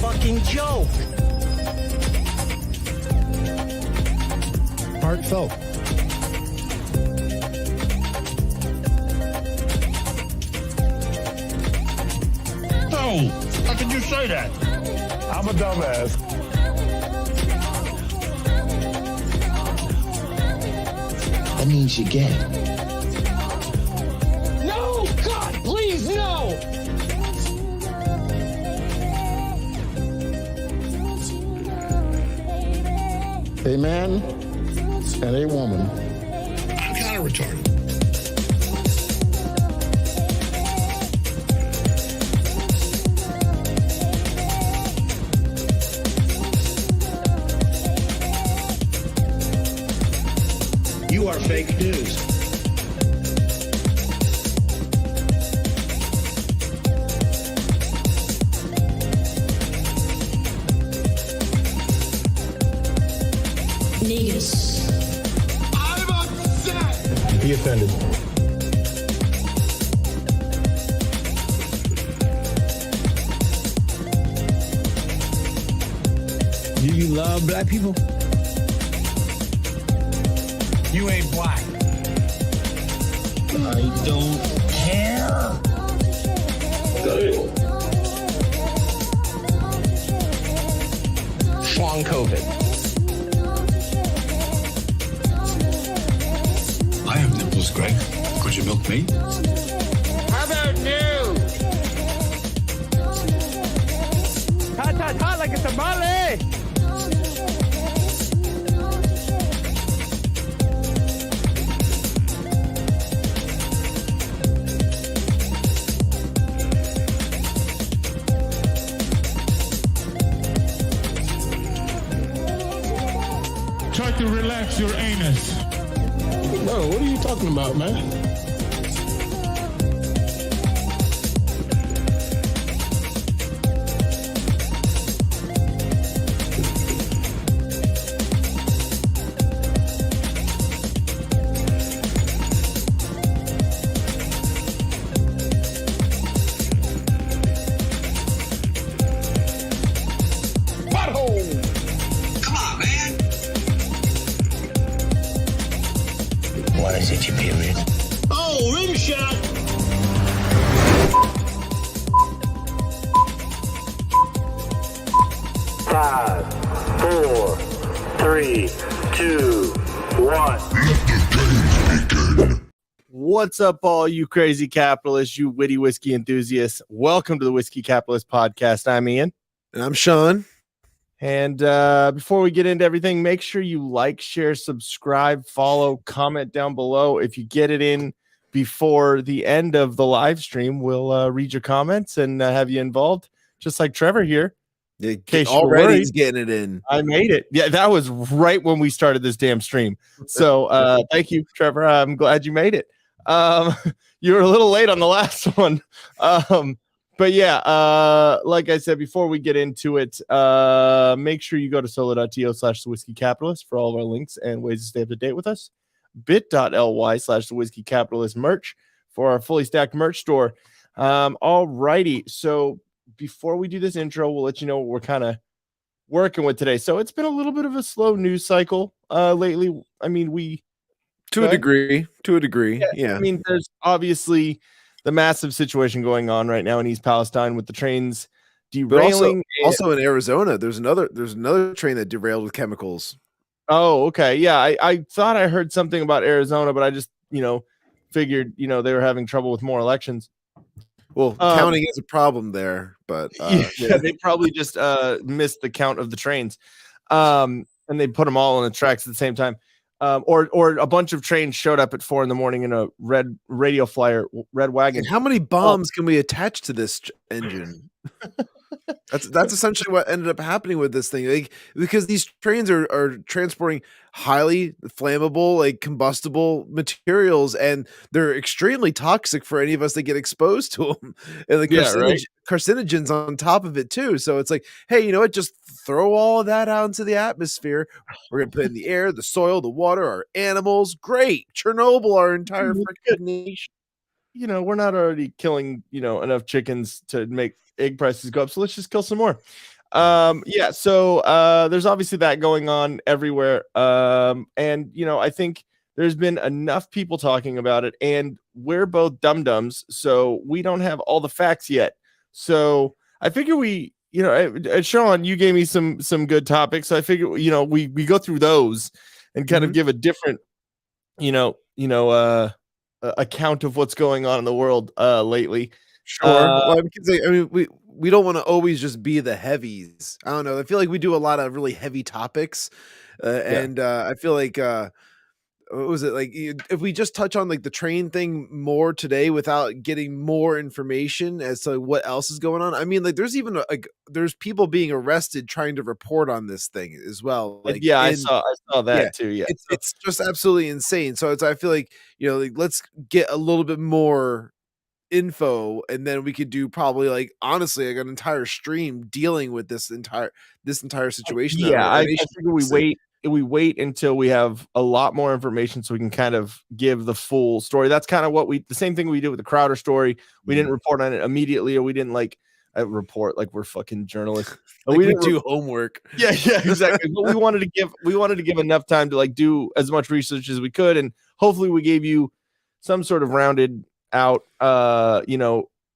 fucking joke. Heartfelt. Oh, how could you say that? I'm a dumbass. That means you're gay. No, God, please, no. A man and a woman. I'm kind of retarded. You are fake news. Niggas. I'm upset. Be offended. Do you love black people? You ain't black. I don't care. Shawn Cav. I have nipples, Greg. Could you milk me? How about new? Hot like a tamale. Try to relax your anus. Bro, what are you talking about, man? Come on, man. What is it, you period? Oh, rim shot. 5, 4, 3, 2, 1. What's up, all you crazy capitalists, you witty whiskey enthusiasts? Welcome to the Whiskey Capitalist Podcast. I'm Ian. And I'm Shawn. And before we get into everything, make sure you like, share, subscribe, follow, comment down below. If you get it in before the end of the live stream, we'll read your comments and have you involved, just like Trevor here. Already he's getting it in. I made it. Yeah, that was right when we started this damn stream. So thank you, Trevor. I'm glad you made it. You were a little late on the last one. But yeah, like I said, before we get into it, make sure you go to solo.to/the whiskey capitalist for all of our links and ways to stay up to date with us. bit.ly/the whiskey capitalist merch for our fully stacked merch store. All righty. So before we do this intro, we'll let you know what we're kind of working with today. So it's been a little bit of a slow news cycle lately. I mean, To a degree. Yeah. I mean, there's obviously the massive situation going on right now in East Palestine with the trains derailing. But also in Arizona, there's another train that derailed with chemicals. Oh, okay. Yeah, I thought I heard something about Arizona, but I just, figured, they were having trouble with more elections. Well, counting is a problem there, but yeah, they probably just missed the count of the trains. And they put them all on the tracks at the same time. Or a bunch of trains showed up at 4 a.m. in a red radio flyer, red wagon. And how many bombs can we attach to this engine? That's essentially what ended up happening with this thing, because these trains are transporting highly flammable, combustible materials, and they're extremely toxic for any of us that get exposed to them, and the carcinogens on top of it too. So it's like, hey, you know what? Just throw all of that out into the atmosphere. We're gonna put it in the air, the soil, the water, our animals. Great, Chernobyl, our entire freaking nation. We're not already killing, enough chickens to make egg prices go up. So let's just kill some more. Yeah, so there's obviously that going on everywhere. And you know, I think there's been enough people talking about it, and we're both dum-dums, so we don't have all the facts yet. So I figure we, you know, Shawn, you gave me some good topics. So I figure, you know, we go through those and kind of give a different, account of what's going on in the world lately. Sure. Well, I mean, we don't want to always just be the heavies. I don't know. I feel like we do a lot of really heavy topics, and I feel like what was it like? If we just touch on like the train thing more today without getting more information as to what else is going on. I mean, like there's even there's people being arrested trying to report on this thing as well. Like, yeah, I saw that too. Yeah, it's just absolutely insane. So I feel like, you know, like let's get a little bit more info, and then we could do probably like honestly like an entire stream dealing with this entire situation. Yeah, I figure we wait until we have a lot more information so we can kind of give the full story. That's kind of what the same thing we did with the Crowder story. We didn't report on it immediately, or we didn't like report like we're fucking journalists. Like we didn't do homework. Yeah, exactly. But we wanted to give enough time to like do as much research as we could, and hopefully we gave you some sort of rounded out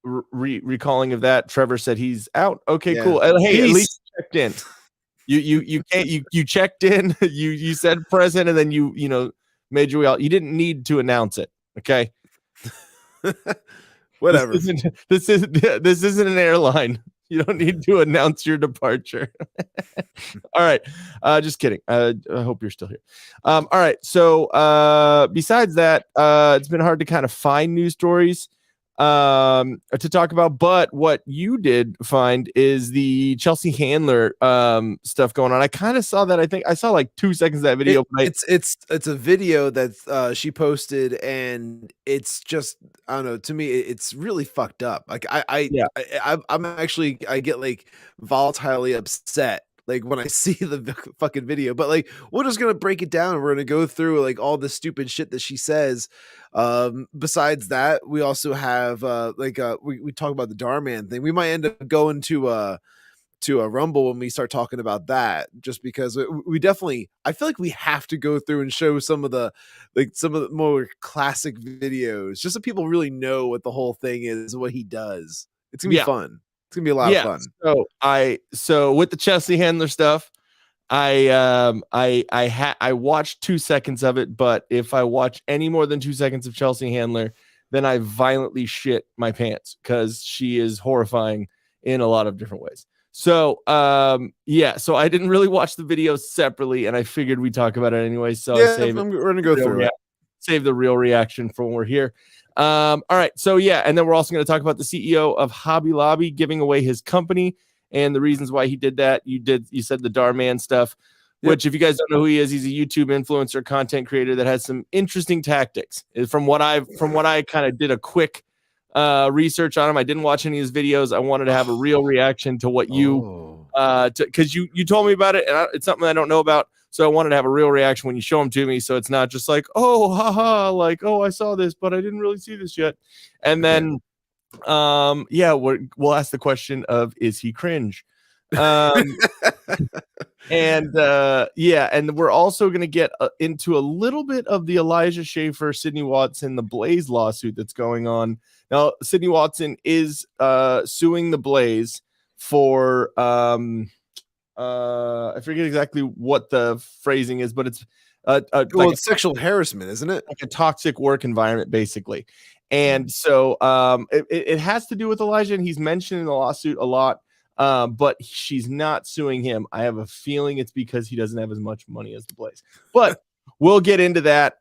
recalling of that. Trevor said he's out. Okay, cool. Hey, at least you checked in. You checked in, you said present, and then you made your way out. You didn't need to announce it. Okay. Whatever. This isn't an airline. You don't need to announce your departure. All right. Just kidding. I hope you're still here. All right. So besides that, it's been hard to kind of find news stories to talk about, but what you did find is the Chelsea Handler stuff going on. I kind of saw that. I think I saw like 2 seconds of that video. It's a video that she posted, and it's just, I don't know, to me it's really fucked up. Like I'm actually, I get like volatilely upset like when I see the fucking video, but like we're just gonna break it down and we're gonna go through like all the stupid shit that she says. Besides that, we also have we talk about the Dhar Mann thing. We might end up going to a Rumble when we start talking about that, just because we definitely, I feel like we have to go through and show some of the more classic videos, just so people really know what the whole thing is and what he does. It's gonna be fun. It's gonna be a lot of fun. So with the Chelsea Handler stuff, I watched 2 seconds of it, but if I watch any more than 2 seconds of Chelsea Handler, then I violently shit my pants because she is horrifying in a lot of different ways. So so I didn't really watch the video separately, and I figured we'd talk about it anyway. So we're gonna go through it. Save the real reaction for when we're here. All right. So and then we're also going to talk about the CEO of Hobby Lobby giving away his company and the reasons why he did that. You said the Dhar Mann stuff, which if you guys don't know who he is, he's a YouTube influencer, content creator that has some interesting tactics. From what I kind of did a quick research on him. I didn't watch any of his videos. I wanted to have a real reaction to what because you told me about it, and it's something I don't know about. So I wanted to have a real reaction when you show them to me. So it's not just like, oh, haha, like, oh, I saw this, but I didn't really see this yet. And then, we'll ask the question of, is he cringe? And we're also going to get into a little bit of the Elijah Schaffer, Sydney Watson, TheBlaze lawsuit that's going on. Now, Sydney Watson is suing TheBlaze for I forget exactly what the phrasing is, but it's it's sexual harassment, isn't it? Like a toxic work environment, basically. And so it has to do with Elijah, and he's mentioned in the lawsuit a lot, but she's not suing him. I have a feeling it's because he doesn't have as much money as TheBlaze. But we'll get into that.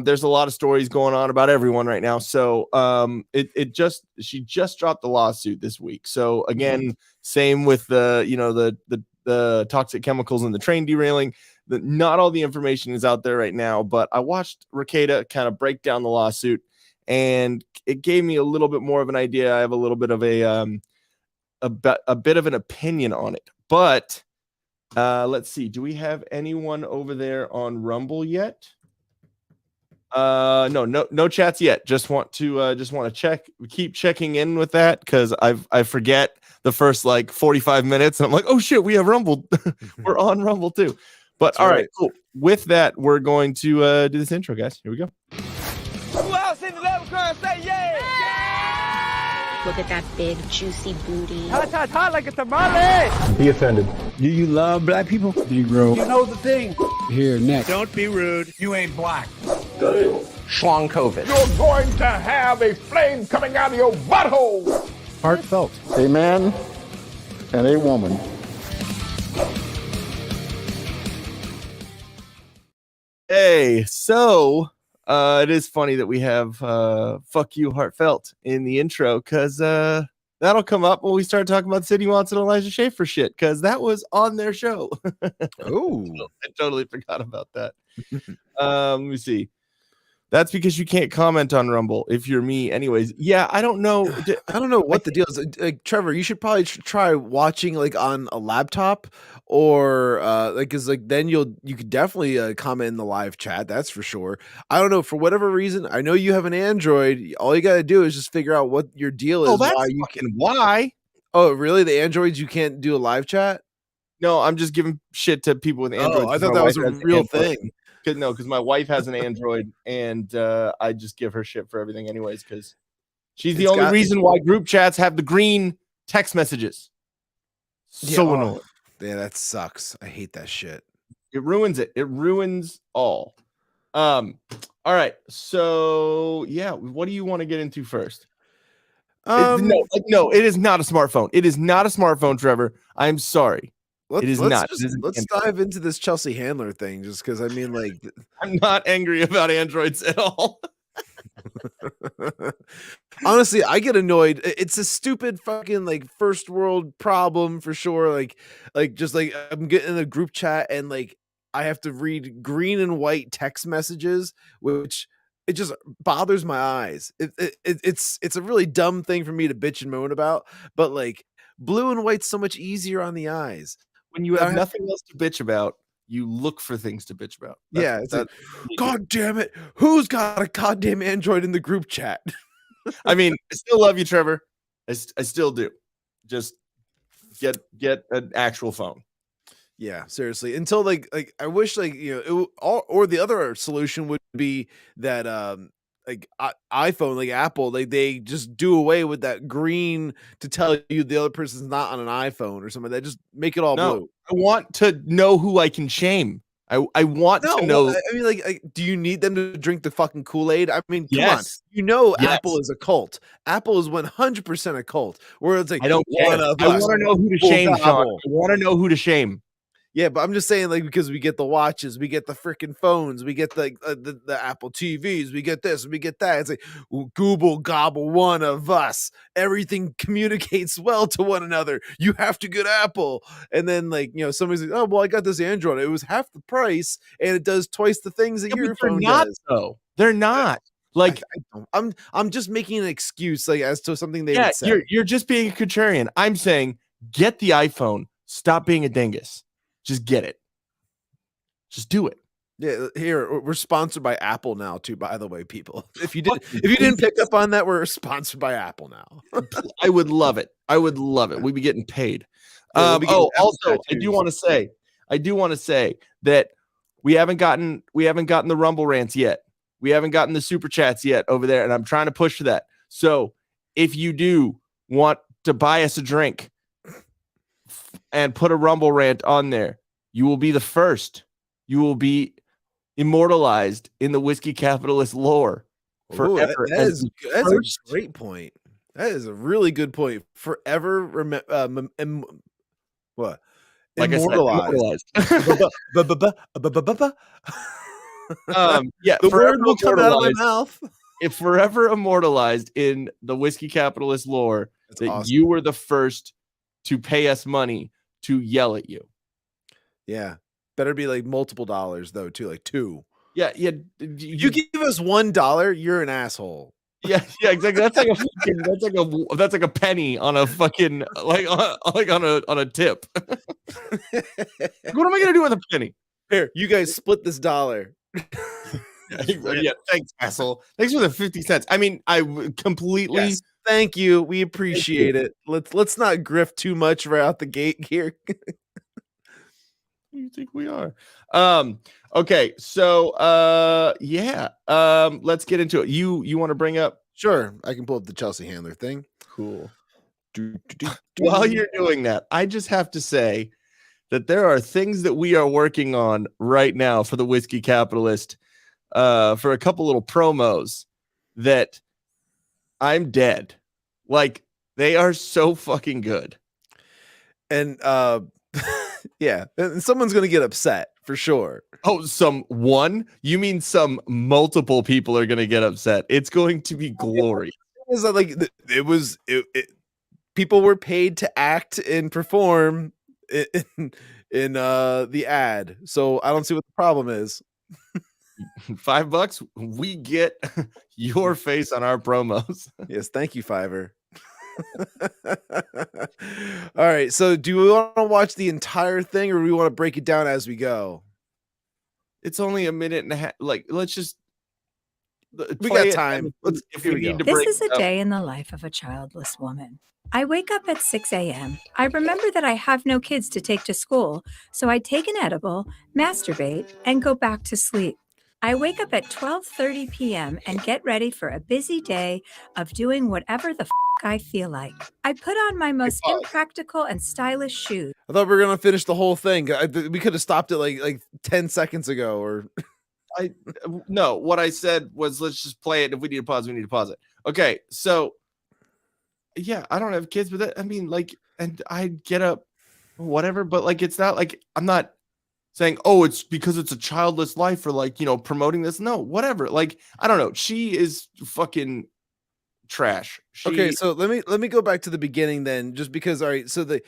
There's a lot of stories going on about everyone right now. So she just dropped the lawsuit this week. So again, same with the toxic chemicals and the train derailing. Not all the information is out there right now, but I watched Rakeda kind of break down the lawsuit, and it gave me a little bit more of an idea. I have a little bit of a bit of an opinion on it, but let's see. Do we have anyone over there on Rumble yet? No chats yet. Just want to check. Keep checking in with that because I forget. the first like 45 minutes, and I'm like, oh shit, we have Rumble. We're on Rumble too. But all right, cool. With that, we're going to do this intro, guys. Here we go. Who else in the level car say yeah? Look at that big, juicy booty. Hot like a tamale. Be offended. Do you love black people? Negro. You know the thing. Here, next. Don't be rude. You ain't black. Shawn Cav. You're going to have a flame coming out of your butthole. Heartfelt. A man and a woman. Hey, so it is funny that we have fuck you heartfelt in the intro, because that'll come up when we start talking about City Wants and Elijah Schaffer shit, because that was on their show. Oh, I totally forgot about that. Let me see. That's because you can't comment on Rumble if you're me anyways. Yeah, I don't know. I don't know what the deal is. Trevor, you should probably try watching like on a laptop, or like, cause like then you could definitely comment in the live chat. That's for sure. I don't know, for whatever reason. I know you have an Android. All you got to do is just figure out what your deal is. Oh, that's why. Oh, really? The Androids, you can't do a live chat? No, I'm just giving shit to people with Android. Oh, I thought that was a real thing. Because my wife has an Android, and I just give her shit for everything anyways, because she's the only reason why group chats have the green text messages. So annoying. Yeah, that sucks. I hate that shit. It ruins it. It ruins all. All right. So yeah, what do you want to get into first? No, it is not a smartphone. It is not a smartphone, Trevor. I'm sorry. Let's dive into this Chelsea Handler thing, just because I mean, like, I'm not angry about Androids at all. Honestly, I get annoyed. It's a stupid fucking like first world problem for sure. Like just like I'm getting in a group chat and like I have to read green and white text messages, which it just bothers my eyes. It's a really dumb thing for me to bitch and moan about, but like blue and white's so much easier on the eyes. When you have nothing else to bitch about, you look for things to bitch about. It's like, God damn it, who's got a goddamn Android in the group chat? I mean, I still love you, Trevor. I still do. Just get an actual phone. Yeah, seriously. Until like I wish like, you know, or the other solution would be that like iPhone, like Apple, like they just do away with that green to tell you the other person's not on an iPhone or something. They just make it all blue. I want to know who I can shame. I want to know. I mean, like, do you need them to drink the fucking Kool-Aid? I mean, come on. You know, Apple is a cult. Apple is 100% a cult. Where it's like, I don't care. I want to know who to shame, Sean. I want to know who to shame. Yeah, but I'm just saying, like, because we get the watches, we get the freaking phones, we get the Apple TVs, we get this, we get that. It's like, Google gobble one of us. Everything communicates well to one another. You have to get Apple. And then, like, you know, somebody's like, oh, well, I got this Android. It was half the price, and it does twice the things that your phone does. Though. They're not. Like, I'm just making an excuse, like, as to something they would say. You're just being a contrarian. I'm saying, get the iPhone. Stop being a dingus. Just get it. Just do it. Yeah, here we're sponsored by Apple now too. By the way, people, if you didn't pick up on that, we're sponsored by Apple now. I would love it. We'd be getting paid. Yeah, also, I do want to say that we haven't gotten the Rumble rants yet. We haven't gotten the super chats yet over there, and I'm trying to push for that. So if you do want to buy us a drink and put a Rumble rant on there, you will be the first. You will be immortalized in the whiskey capitalist lore forever. That's a great point. That is a really good point. Forever what? Like immortalized. Yeah, the word will come out of my mouth. If forever immortalized in the whiskey capitalist lore, that's that awesome. You were the first to pay us money to yell at you. Yeah. Better be like multiple dollars though, too, like $2. Yeah. You give us $1, you're an asshole. Yeah, exactly. That's like a penny on a fucking on a tip. What am I gonna do with a penny? Here, you guys split this $1. Yeah, thanks, asshole. Thanks for the 50 cents. I mean, I completely Thank you. We appreciate it. Let's not grift too much right out the gate here. You think we are? Okay, so yeah. Let's get into it. You want to bring up? Sure, I can pull up the Chelsea Handler thing. Cool. While you're doing that, I just have to say that there are things that we are working on right now for the Whiskey Capitalist, for a couple little promos that I'm dead. Like, they are so fucking good. And yeah, and someone's gonna get upset for sure. Oh, you mean some multiple people are gonna get upset. It's going to be glorious. Is that like it people were paid to act and perform in the ad, so I don't see what the problem is. $5, we get your face on our promos. Yes, thank you, Fiverr. All right, so do we want to watch the entire thing, or do we want to break it down as we go? It's only a minute and a half. Like, let's just we got time. If we need to This break is a it up. day in the life of a childless woman. I wake up at 6 a.m. I remember that I have no kids to take to school, so I take an edible, masturbate, and go back to sleep. I wake up at 12:30 p.m. and get ready for a busy day of doing whatever the I feel like. I put on my most impractical and stylish shoes. I thought we were gonna finish the whole thing. We could have stopped it like 10 seconds ago, or No, what I said was let's just play it. If we need to pause, we need to pause it. Okay, so yeah, I don't have kids, but that, I mean, like, and I get up, whatever, but like, it's not like I'm not saying, oh, it's because it's a childless life or like, you know, promoting this. No, whatever. Like, I don't know. She is fucking trash. Okay, so let me go back to the beginning then, just because. All right, so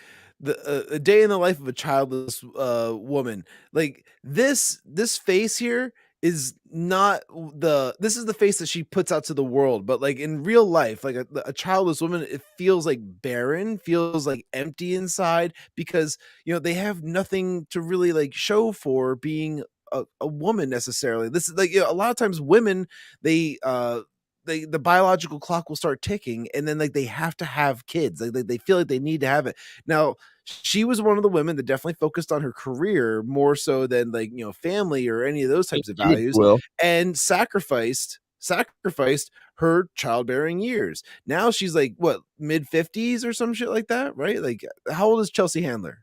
a day in the life of a childless woman, like this face here is not this is the face that she puts out to the world, but like in real life, like a childless woman, it feels like barren, feels like empty inside, because you know they have nothing to really like show for being a woman necessarily. This is like, you know, a lot of times women, the biological clock will start ticking, and then like they have to have kids. Like they feel like they need to have it. Now, she was one of the women that definitely focused on her career more so than like, you know, family or any of those types of values, and sacrificed her childbearing years. Now she's like what, mid 50s or some shit like that, right? Like, how old is Chelsea Handler?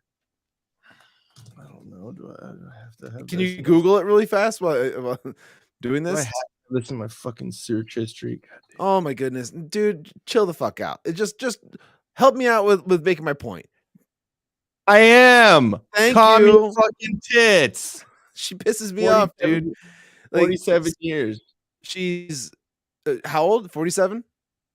I don't know. Do I have to have? Can you Google it really fast while doing this? Listen to my fucking search history. Oh my goodness, dude, chill the fuck out. It just help me out with making my point. I am. Thank Calm you. your fucking tits. She pisses me off, dude. Like, 47 years. She's how old? 47?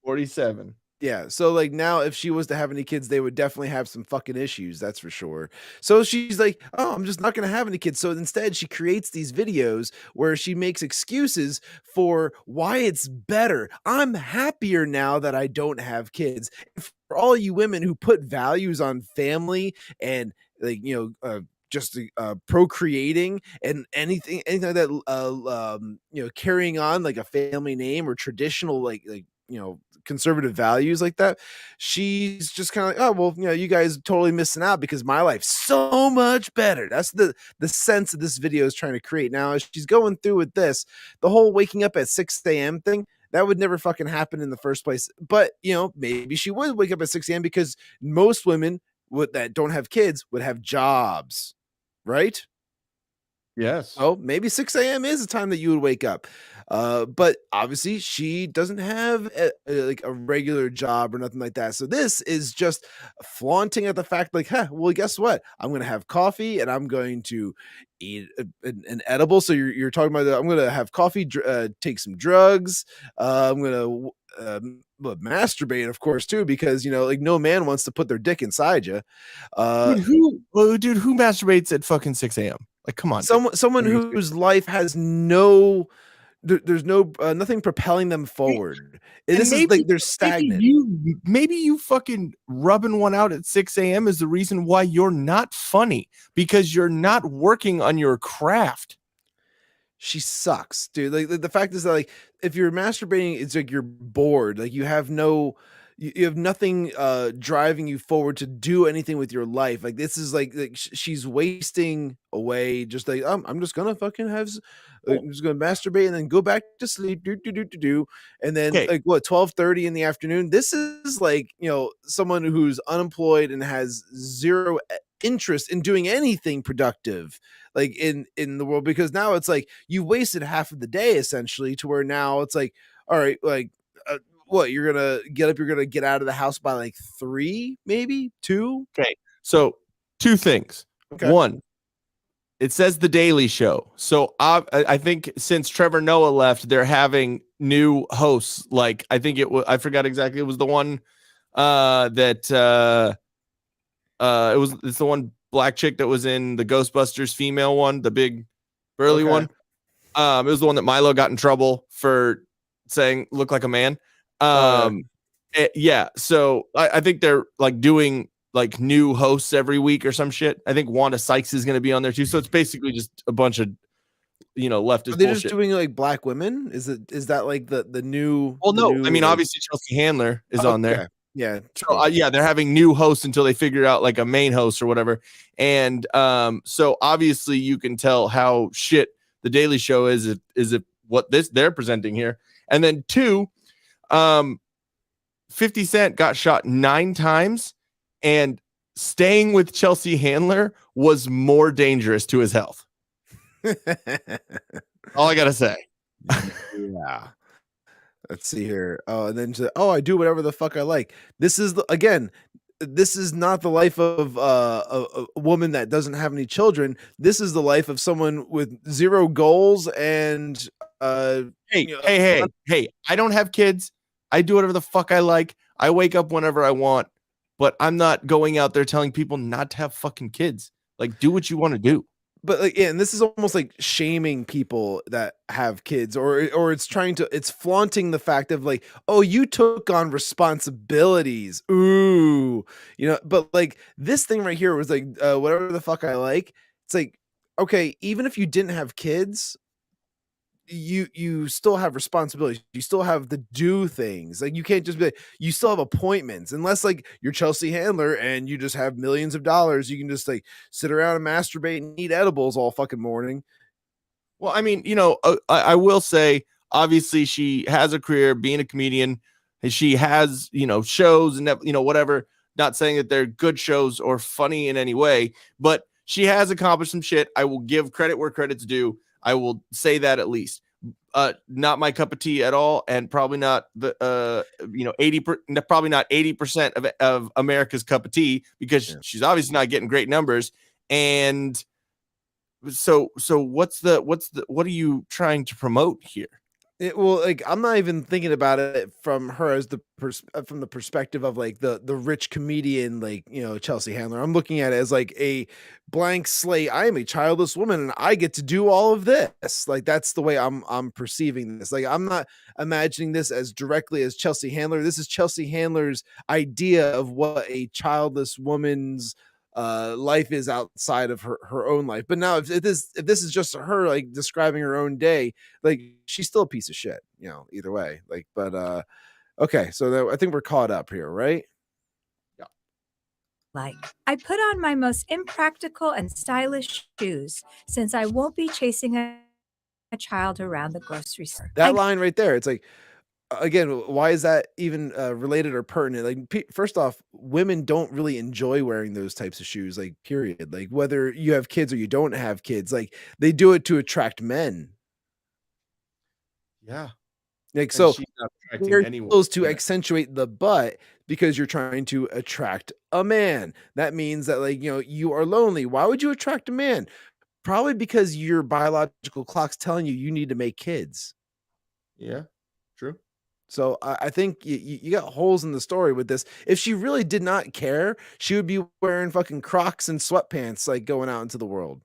47. Yeah. So like now, if she was to have any kids, they would definitely have some fucking issues. That's for sure. So she's like, oh, I'm just not going to have any kids. So instead she creates these videos where she makes excuses for why it's better. I'm happier now that I don't have kids. For all you women who put values on family and like, you know, just procreating and anything like that, you know, carrying on like a family name or traditional, like, you know, conservative values like that, she's just kind of like, oh, well, you know, you guys are totally missing out because my life's so much better. That's the sense that this video is trying to create. Now, as she's going through with this, the whole waking up at 6 a.m. thing, that would never fucking happen in the first place. But, you know, maybe she would wake up at 6 a.m. because most women that don't have kids would have jobs, right? Yes. Oh, maybe 6 a.m. is the time that you would wake up. But obviously she doesn't have like a regular job or nothing like that. So this is just flaunting at the fact like, well, guess what? I'm going to have coffee and I'm going to eat an edible. So you're talking about that. I'm going to have coffee, take some drugs. I'm going to masturbate, of course, too, because, you know, like no man wants to put their dick inside you. Dude, who masturbates at fucking 6 a.m.? Like, come on. Someone whose life has no, there's no nothing propelling them forward. This is like they're stagnant. Maybe you fucking rubbing one out at 6 a.m. is the reason why you're not funny, because you're not working on your craft. She sucks, dude. Like the fact is that like if you're masturbating, it's like you're bored. Like you have no you have nothing driving you forward to do anything with your life. Like this is like she's wasting away. Just like I'm just gonna fucking I'm just gonna masturbate and then go back to sleep. And then like what 12:30 in the afternoon. This is like someone who's unemployed and has zero interest in doing anything productive like in the world, because now it's like you wasted half of the day essentially, to where now it's like, all right, like what, you're gonna get out of the house by like 3, maybe 2. Okay, so 2 things. Okay. 1, it says The Daily Show, so I think since Trevor Noah left, they're having new hosts. Like I think I forgot exactly, it was the one it's the one black chick that was in the Ghostbusters female one, the big burly one. It was the one that Milo got in trouble for saying look like a man. Yeah, so I think they're like doing like new hosts every week or some shit. I think Wanda Sykes is going to be on there too. So it's basically just a bunch of leftist. Are they just doing like black women? Is that like the new? Well, no, new, I mean obviously Chelsea Handler is on there. Yeah. So yeah, they're having new hosts until they figure out like a main host or whatever. And so obviously you can tell how shit The Daily Show is it what they're presenting here. And then 2, 50 Cent got shot 9 times, and staying with Chelsea Handler was more dangerous to his health. All I gotta say. Yeah. Let's see here. Oh, and then I do whatever the fuck I like. This is this is not the life of a woman that doesn't have any children. This is the life of someone with 0 goals and hey, I don't have kids. I do whatever the fuck I like. I wake up whenever I want, but I'm not going out there telling people not to have fucking kids. Like, do what you want to do. But like, yeah, and this is almost like shaming people that have kids, or it's flaunting the fact of like, oh, you took on responsibilities. Ooh, but like this thing right here was like, whatever the fuck I like. It's like, okay, even if you didn't have kids, you still have responsibilities. You still have to do things. Like you can't just be like, you still have appointments, unless like you're Chelsea Handler and you just have millions of dollars. You can just like sit around and masturbate and eat edibles all fucking morning. Well, I mean, I will say, obviously she has a career being a comedian, and she has, shows and, whatever, not saying that they're good shows or funny in any way, but she has accomplished some shit. I will give credit where credit's due. I will say that at least. Not my cup of tea at all, and probably not the 80% of America's cup of tea, because she's obviously not getting great numbers. And so what are you trying to promote here? Well, like I'm not even thinking about it from her as from the perspective of like the rich comedian, like Chelsea Handler. I'm looking at it as like a blank slate. I am a childless woman and I get to do all of this. Like that's the way I'm perceiving this. Like I'm not imagining this as directly as Chelsea Handler. This is Chelsea Handler's idea of what a childless woman's life is outside of her own life. But now if this is just her like describing her own day, like she's still a piece of shit, either way. Like, but okay, so I think we're caught up here, right? Yeah. Like, I put on my most impractical and stylish shoes since I won't be chasing a child around the grocery store. That line right there, it's like, again, why is that even related or pertinent? Like, first off, women don't really enjoy wearing those types of shoes, like, period. Like, whether you have kids or you don't have kids, like, they do it to attract men. Yeah. Like, so you're supposed to accentuate the butt because you're trying to attract a man. That means that, like, you are lonely. Why would you attract a man? Probably because your biological clock's telling you need to make kids. Yeah, true. So I think you got holes in the story with this. If she really did not care, she would be wearing fucking Crocs and sweatpants, like going out into the world.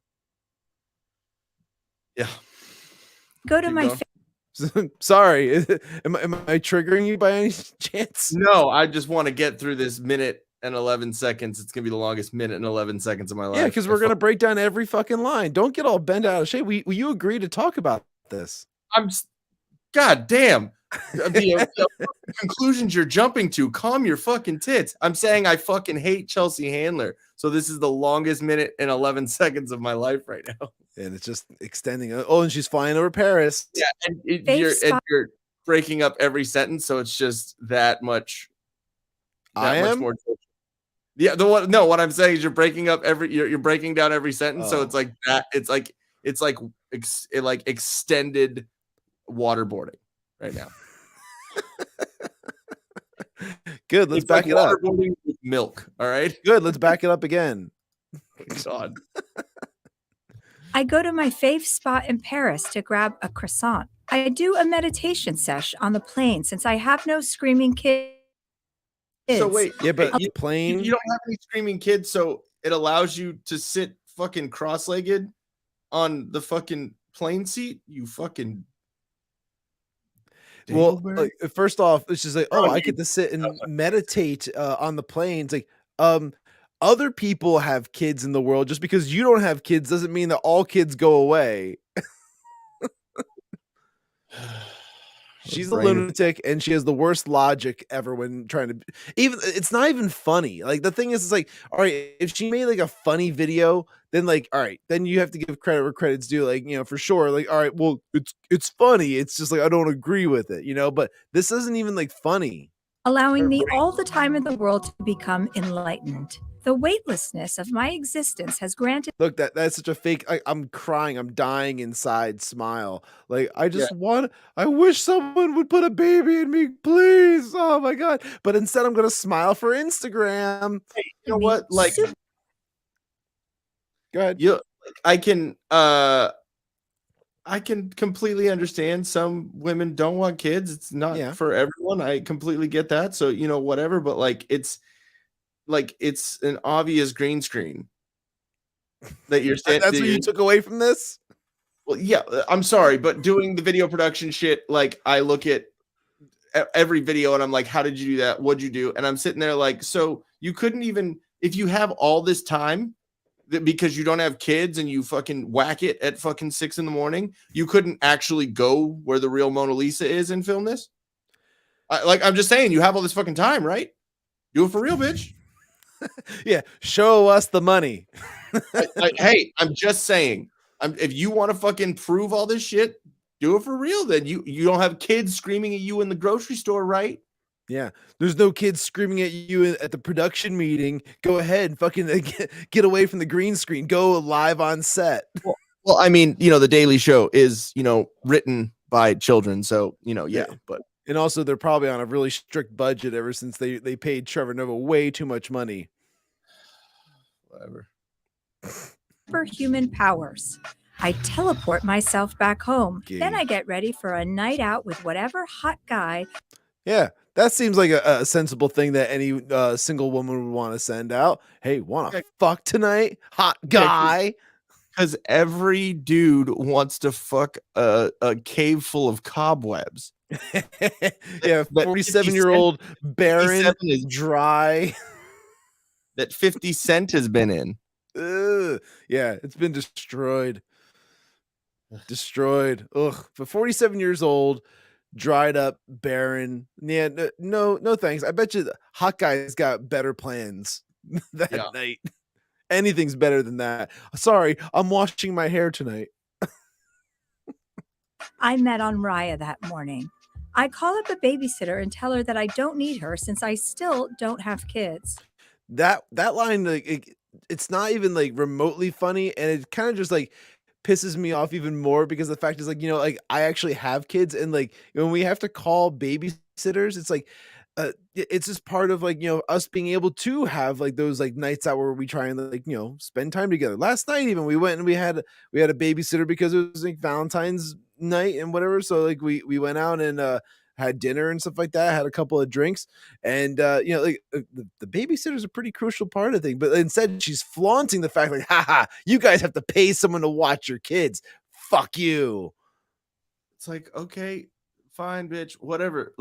Yeah. Go to my Sorry, am I triggering you by any chance? No, I just want to get through this minute and 11 seconds. It's gonna be the longest minute and 11 seconds of my life. Yeah, because we're gonna break down every fucking line. Don't get all bent out of shape. Will you agree to talk about this? God damn. The conclusions you're jumping to, calm your fucking tits. I'm saying I fucking hate Chelsea Handler. So this is the longest minute and 11 seconds of my life right now. And it's just extending. Oh, and she's flying over Paris. Yeah, and you're breaking up every sentence, so it's just that much. Much more. Yeah, what I'm saying is you're breaking up you're breaking down every sentence, so it's like that. It's like extended waterboarding right now. Good. Let's back it up. With milk. All right. Good. Let's back it up again. God. I go to my fave spot in Paris to grab a croissant. I do a meditation sesh on the plane since I have no screaming kids. So wait, yeah, but plane. You don't have any screaming kids, so it allows you to sit fucking cross-legged on the fucking plane seat. You fucking. Well, like, first off, it's just like, I get to sit and meditate on the planes. Like, other people have kids in the world. Just because you don't have kids doesn't mean that all kids go away. She's a lunatic, and she has the worst logic ever when trying to. It's not even funny. Like, the thing is, it's like, all right, if she made like a funny video, then like, all right, then you have to give credit where credit's due. Like, for sure. Like, all right, well, it's funny. It's just like I don't agree with it, But this isn't even like funny. Allowing me all the time in the world to become enlightened. The weightlessness of my existence has granted. Look, that's such a fake. I'm crying. I'm dying inside. Smile. Like, I wish someone would put a baby in me, please. Oh my God. But instead, I'm gonna smile for Instagram. Hey, you know what? Like, go ahead. I can completely understand some women don't want kids. It's not for everyone. I completely get that. So, whatever. But it's an obvious green screen that you're saying. That's what you took away from this? Well, yeah, I'm sorry, but doing the video production shit, like, I look at every video and I'm like, how did you do that? What'd you do? And I'm sitting there like, so you couldn't even, if you have all this time because you don't have kids and you fucking whack it at fucking 6 a.m, you couldn't actually go where the real Mona Lisa is and film this? I'm just saying, you have all this fucking time, right? Do it for real, bitch. Yeah, show us the money. Hey, I'm just saying, if you want to fucking prove all this shit, do it for real. Then you don't have kids screaming at you in the grocery store, right? Yeah, there's no kids screaming at you at the production meeting. Go ahead and fucking get away from the green screen. Go live on set. Well, I mean, The Daily Show is, written by children, so but. And also, they're probably on a really strict budget ever since they paid Trevor Noah way too much money. Whatever. Superhuman powers. I teleport myself back home. Then I get ready for a night out with whatever hot guy. Yeah, that seems like a sensible thing that any single woman would want to send out. Hey, want to fuck tonight? Hot guy. Because every dude wants to fuck a cave full of cobwebs. Yeah, 47-year-old barren is dry. That 50 Cent has been in. Yeah, it's been destroyed. Ugh. For 47 years old, dried up, barren. Yeah, no thanks. I bet you the hot guy's got better plans that night. Anything's better than that. Sorry, I'm washing my hair tonight. I met on Raya that morning. I call up a babysitter and tell her that I don't need her since I still don't have kids. That line, like, it's not even like remotely funny, and it kind of just like pisses me off even more because the fact is, like, like, I actually have kids, and like, when we have to call babysitters, it's like it's just part of, like, us being able to have like those like nights out where we try and, like, spend time together. Last night even we went and we had a babysitter because it was like Valentine's night and whatever, so like we went out and had dinner and stuff like that, had a couple of drinks, and the babysitter's a pretty crucial part of the thing, but instead she's flaunting the fact, like, haha, you guys have to pay someone to watch your kids. Fuck you. It's like, okay, fine, bitch, whatever.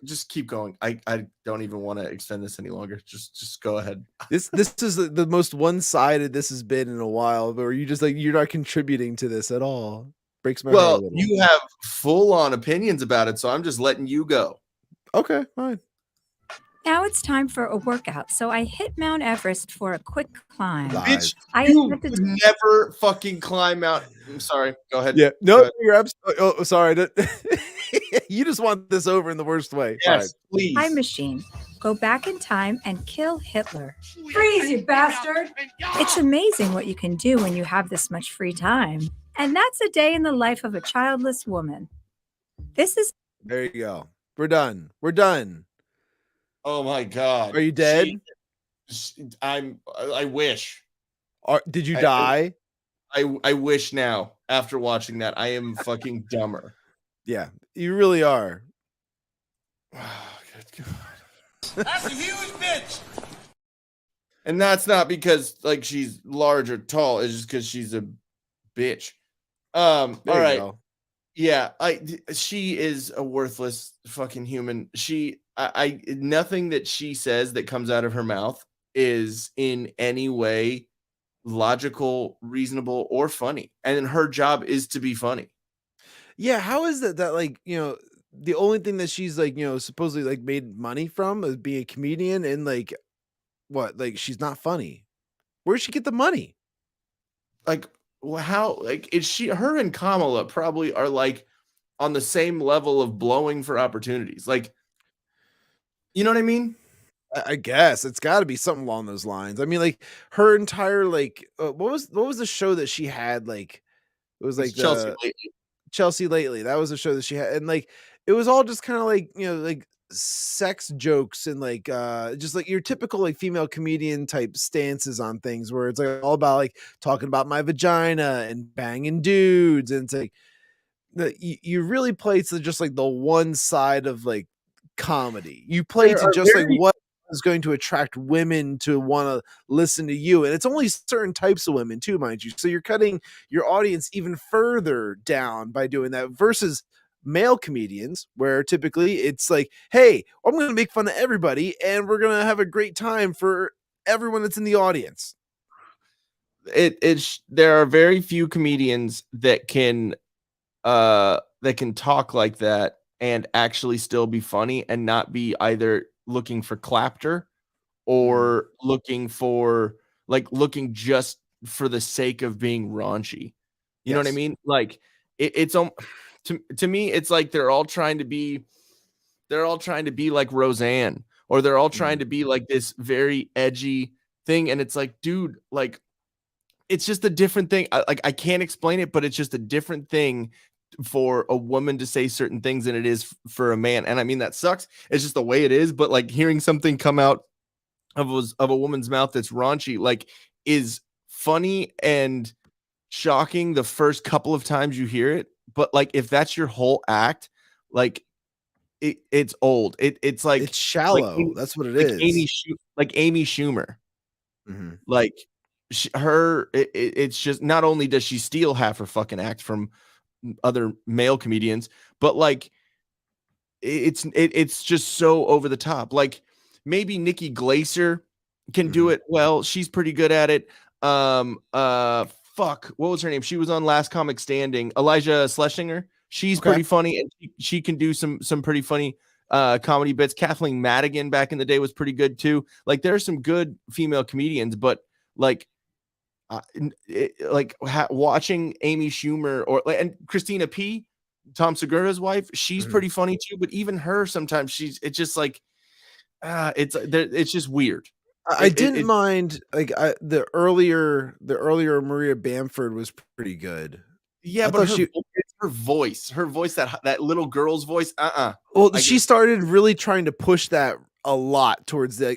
Just keep going. I don't even want to extend this any longer. Just go ahead. This is the most one-sided this has been in a while, where you just like, you're not contributing to this at all. Breaks my heart a Well, little. you have full-on opinions about it, so I'm just letting you go. Okay, fine. Now it's time for a workout, so I hit Mount Everest for a quick climb. Lies. Bitch, I you attempted would to- never fucking climb out. I'm sorry. Go ahead. Yeah, Go no, ahead. you're absolutely. Oh, sorry. You just want this over in the worst way. Yes, please. Time machine. Go back in time and kill Hitler. Freeze, you bastard! It's amazing what you can do when you have this much free time. And that's a day in the life of a childless woman. This is There you go. We're done. We're done. Oh my God. Are you dead? I wish. Did you I- die? I wish now after watching that. I am fucking dumber. Yeah, you really are. Oh, good God. That's a huge bitch. And that's not because like she's large or tall. It's just because she's a bitch. All There you right. go. Yeah, she is a worthless fucking human. I nothing that she says that comes out of her mouth is in any way logical, reasonable, or funny. And her job is to be funny. Yeah, how is it that like, the only thing that she's like, supposedly like made money from is being a comedian and like what? Like she's not funny. Where'd she get the money? Like how like is her and Kamala probably are like on the same level of blowing for opportunities. Like, you know what I mean? I guess it's got to be something along those lines. I mean, like her entire like what was the show that she had? Like it was like Chelsea Lately. That was a show that she had, and like it was all just kind of like like sex jokes and like just like your typical like female comedian type stances on things, where it's like all about like talking about my vagina and banging dudes, and it's like you really play to just like the one side of like comedy. You play to just like what is going to attract women to want to listen to you, and it's only certain types of women too, mind you, so you're cutting your audience even further down by doing that versus male comedians, where typically it's like, hey, I'm going to make fun of everybody and we're going to have a great time for everyone that's in the audience. There are very few comedians that can talk like that and actually still be funny and not be either looking for clapter or looking just for the sake of being raunchy. You know what I mean? Like it's to me, it's like they're all trying to be like Roseanne, or they're all trying to be like this very edgy thing. And it's like, dude, like it's just a different thing. I can't explain it, but it's just a different thing for a woman to say certain things than it is for a man. And I mean, that sucks. It's just the way it is. But like hearing something come out of a woman's mouth that's raunchy, like, is funny and shocking the first couple of times you hear it. But like, if that's your whole act, like it's old. It's like it's shallow. Like, that's what it like is. Amy Schumer. Mm-hmm. Like it's just, not only does she steal half her fucking act from other male comedians, but like it's just so over the top. Like maybe Nikki Glaser can do it well. She's pretty good at it. Fuck, what was her name? She was on Last Comic Standing. Elijah Schlesinger. She's pretty funny, and she can do some pretty funny comedy bits. Kathleen Madigan back in the day was pretty good too. Like there are some good female comedians, but like watching Amy Schumer and Christina P., Tom Segura's wife, she's pretty funny too. But even her, sometimes it's just like it's just weird. I didn't mind like the earlier Maria Bamford was pretty good. Yeah, but it's her voice, that little girl's voice. Well, she started really trying to push that a lot towards the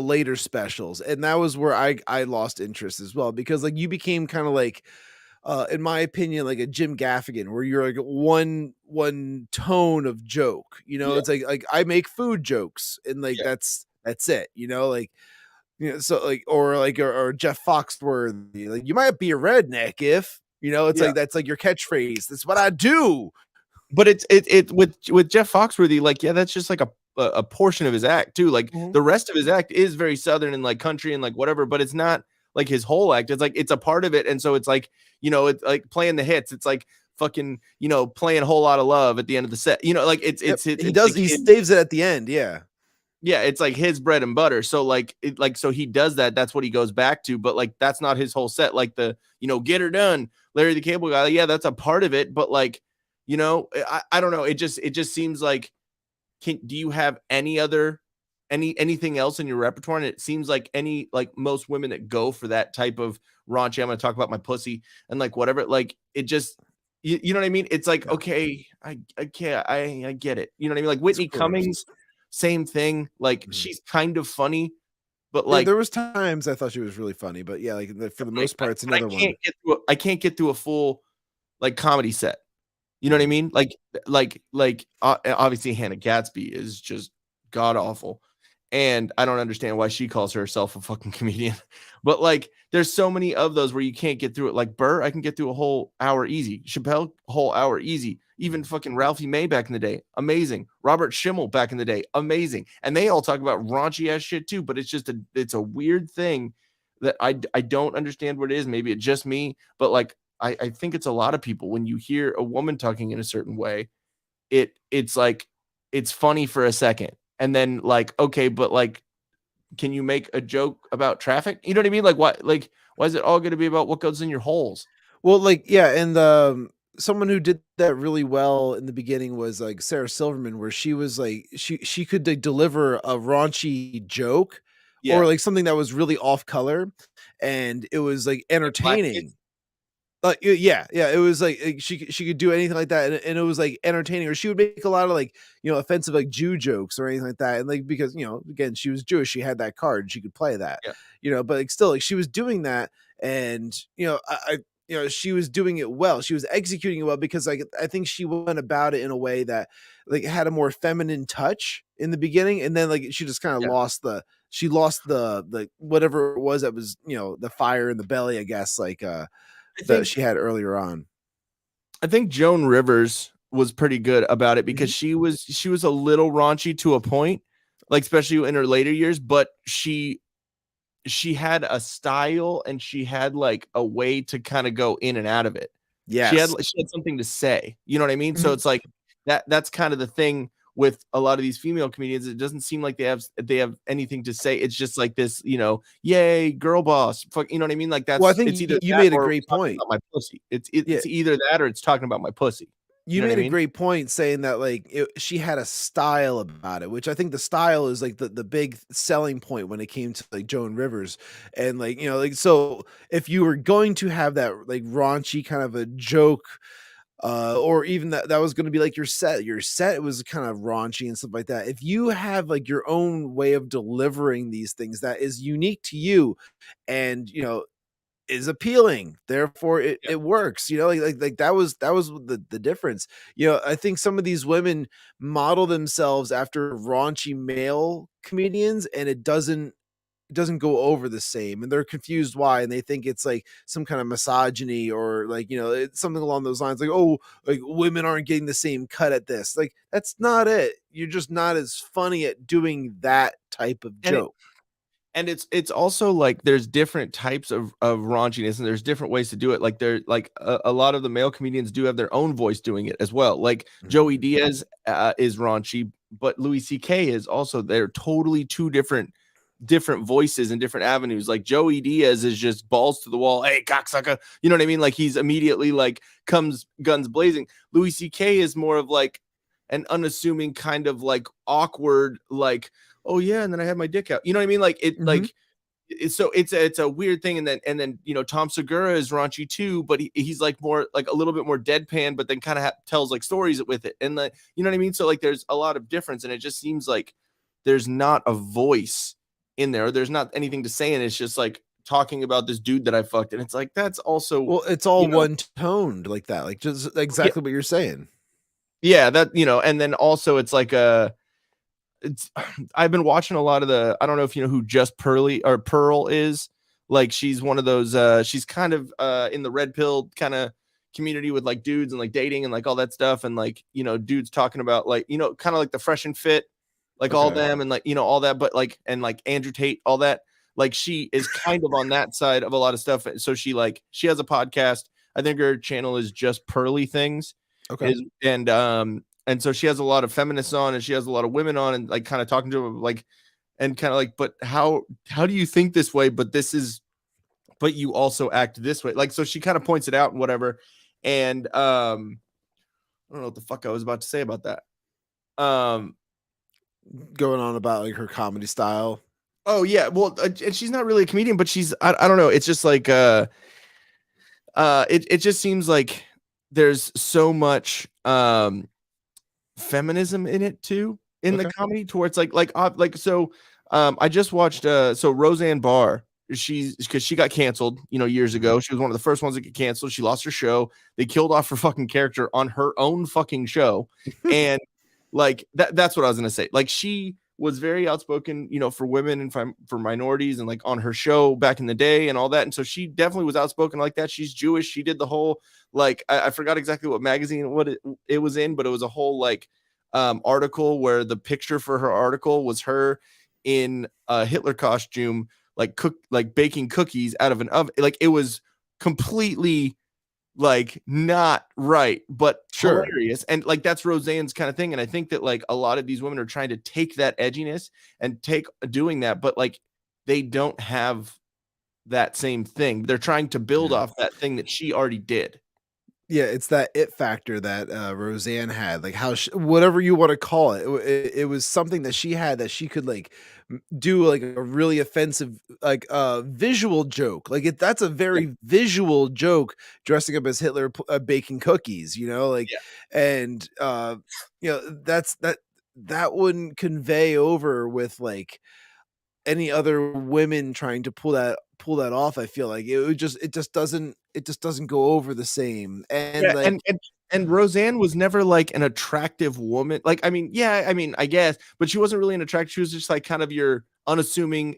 later specials, and that was where I lost interest as well, because like you became kind of like in my opinion like a Jim Gaffigan, where you're like one tone of joke, it's like I make food jokes and like that's it, like so like or Jeff Foxworthy, like you might be a redneck if it's like that's like your catchphrase, that's what I do. But it's with Jeff Foxworthy, like that's just like a portion of his act too. Like the rest of his act is very Southern and like country and like whatever, but it's not like his whole act. It's like it's a part of it, and so it's like it's like playing the hits. It's like fucking, playing a whole lot of love at the end of the set. Like he saves it at the end. Yeah. Yeah, it's like his bread and butter. So so he does that. That's what he goes back to. But like that's not his whole set. Like the get her done, Larry the Cable Guy. Yeah, that's a part of it. But like I don't know. It just seems like do you have anything else in your repertoire? And it seems like most women that go for that type of raunchy, I'm going to talk about my pussy and like whatever. Like it just you know what I mean? It's like okay, I get it. You know what I mean? Like Whitney Cummings. Same thing. Like she's kind of funny, but like there was times I thought she was really funny, but yeah, like for the most part, it's another one. I can't get through a full like comedy set. You know what I mean? Like obviously Hannah Gadsby is just god awful, and I don't understand why she calls herself a fucking comedian. But like, there's so many of those where you can't get through it. Like Burr, I can get through a whole hour easy. Chappelle, whole hour easy. Even fucking Ralphie May back in the day, amazing. Robert Schimmel back in the day, amazing. And they all talk about raunchy ass shit too. But it's just it's a weird thing that I don't understand what it is. Maybe it's just me, but like I think it's a lot of people. When you hear a woman talking in a certain way, it's like it's funny for a second, and then like okay, but like, can you make a joke about traffic? You know what I mean? Like why is it all going to be about what goes in your holes? Well, like yeah, and someone who did that really well in the beginning was like Sarah Silverman, where she was like she could like, deliver a raunchy joke or like something that was really off color, and it was like entertaining. It was like she could do anything like that, and it was like entertaining. Or she would make a lot of like offensive like Jew jokes or anything like that, and like because again she was Jewish, she had that card, and she could play that, but like still like she was doing that, and she was doing it well. She was executing it well because like I think she went about it in a way that like had a more feminine touch in the beginning, and then like she just kind of lost the whatever it was that was the fire in the belly, I guess, like that she had earlier on. I think Joan Rivers was pretty good about it because she was a little raunchy to a point, like especially in her later years, but she had a style and she had like a way to kind of go in and out of it. Yeah, she had something to say. You know what I mean? So it's like that's kind of the thing with a lot of these female comedians. It doesn't seem like they have anything to say. It's just like this, yay, girl boss. Fuck, you know what I mean? Like that's. Well, I think it's either you made a great point. My pussy. It's either that or it's talking about my pussy. You made a great point saying that like she had a style about it, which I think the style is like the big selling point when it came to like Joan Rivers. And like, so if you were going to have that like raunchy kind of a joke, or even that was going to be like your set was kind of raunchy and stuff like that. If you have like your own way of delivering these things that is unique to you and, is appealing, therefore it works, like that was the difference. I think some of these women model themselves after raunchy male comedians, and it doesn't go over the same, and they're confused why, and they think it's like some kind of misogyny or like it's something along those lines, like, oh, like women aren't getting the same cut at this. Like that's not it. You're just not as funny at doing that type of joke. And it's also like there's different types of raunchiness, and there's different ways to do it. Like there, like a lot of the male comedians do have their own voice doing it as well. Like Joey Diaz is raunchy, but Louis C.K. is also. They're totally two different voices and different avenues. Like Joey Diaz is just balls to the wall, hey cocksucker, you know what I mean? Like he's immediately like comes guns blazing. Louis C.K. is more of like an unassuming kind of like awkward, like, oh yeah, and then I had my dick out. You know what I mean? Like it, like so it's a weird thing. And then Tom Segura is raunchy too, but he's like more like a little bit more deadpan, but then kind of tells like stories with it, and like you know what I mean. So like there's a lot of difference, and it just seems like there's not a voice in there. There's not anything to say, and it's just like talking about this dude that I fucked, and it's like that's also it's all one toned like that, like just exactly what you're saying. Yeah, that and then also it's like I've been watching a lot of I don't know if you know who Just Pearl is. Like she's one of those she's kind of in the red pill kind of community with like dudes and like dating and like all that stuff, and like dudes talking about like kind of like the Fresh and Fit, like all them, and like all that, but like and like Andrew Tate, all that. Like she is kind of on that side of a lot of stuff. So she has a podcast. I think her channel is just Pearly Things. Okay. And so she has a lot of feminists on, and she has a lot of women on, and like kind of talking to them, like, and kind of like, but how do you think this way? But you also act this way. Like, so she kind of points it out and whatever. And I don't know what the fuck I was about to say about that. Going on about like her comedy style. Oh yeah, well, and she's not really a comedian, but she's I don't know. It's just like it just seems like there's so much feminism in it too, in the comedy, towards like so. I just watched so Roseanne Barr. Because she got canceled, years ago. She was one of the first ones that get canceled. She lost her show. They killed off her fucking character on her own fucking show, and like that's what I was gonna say. Like, she was very outspoken, for women and for minorities, and like on her show back in the day and all that. And so she definitely was outspoken like that. She's Jewish. She did the whole like I forgot exactly what magazine it was in, but it was a whole like article where the picture for her article was her in a Hitler costume, like baking cookies out of an oven. Like, it was completely like not right, but hilarious. And like, that's Roseanne's kind of thing. And I think that like a lot of these women are trying to take that edginess and doing that, but like they don't have that same thing. They're trying to build off that thing that she already did. Yeah, it's that it factor that Roseanne had, like how whatever you want to call it, it was something that she had that she could like do like a really offensive like visual joke. Like that's a very visual joke, dressing up as Hitler baking cookies, and that wouldn't convey over with like any other women trying to pull that off. I feel like it just doesn't go over the same. And and Roseanne was never like an attractive woman. Like, I mean, I guess, but she wasn't really an attractive. She was just like kind of your unassuming,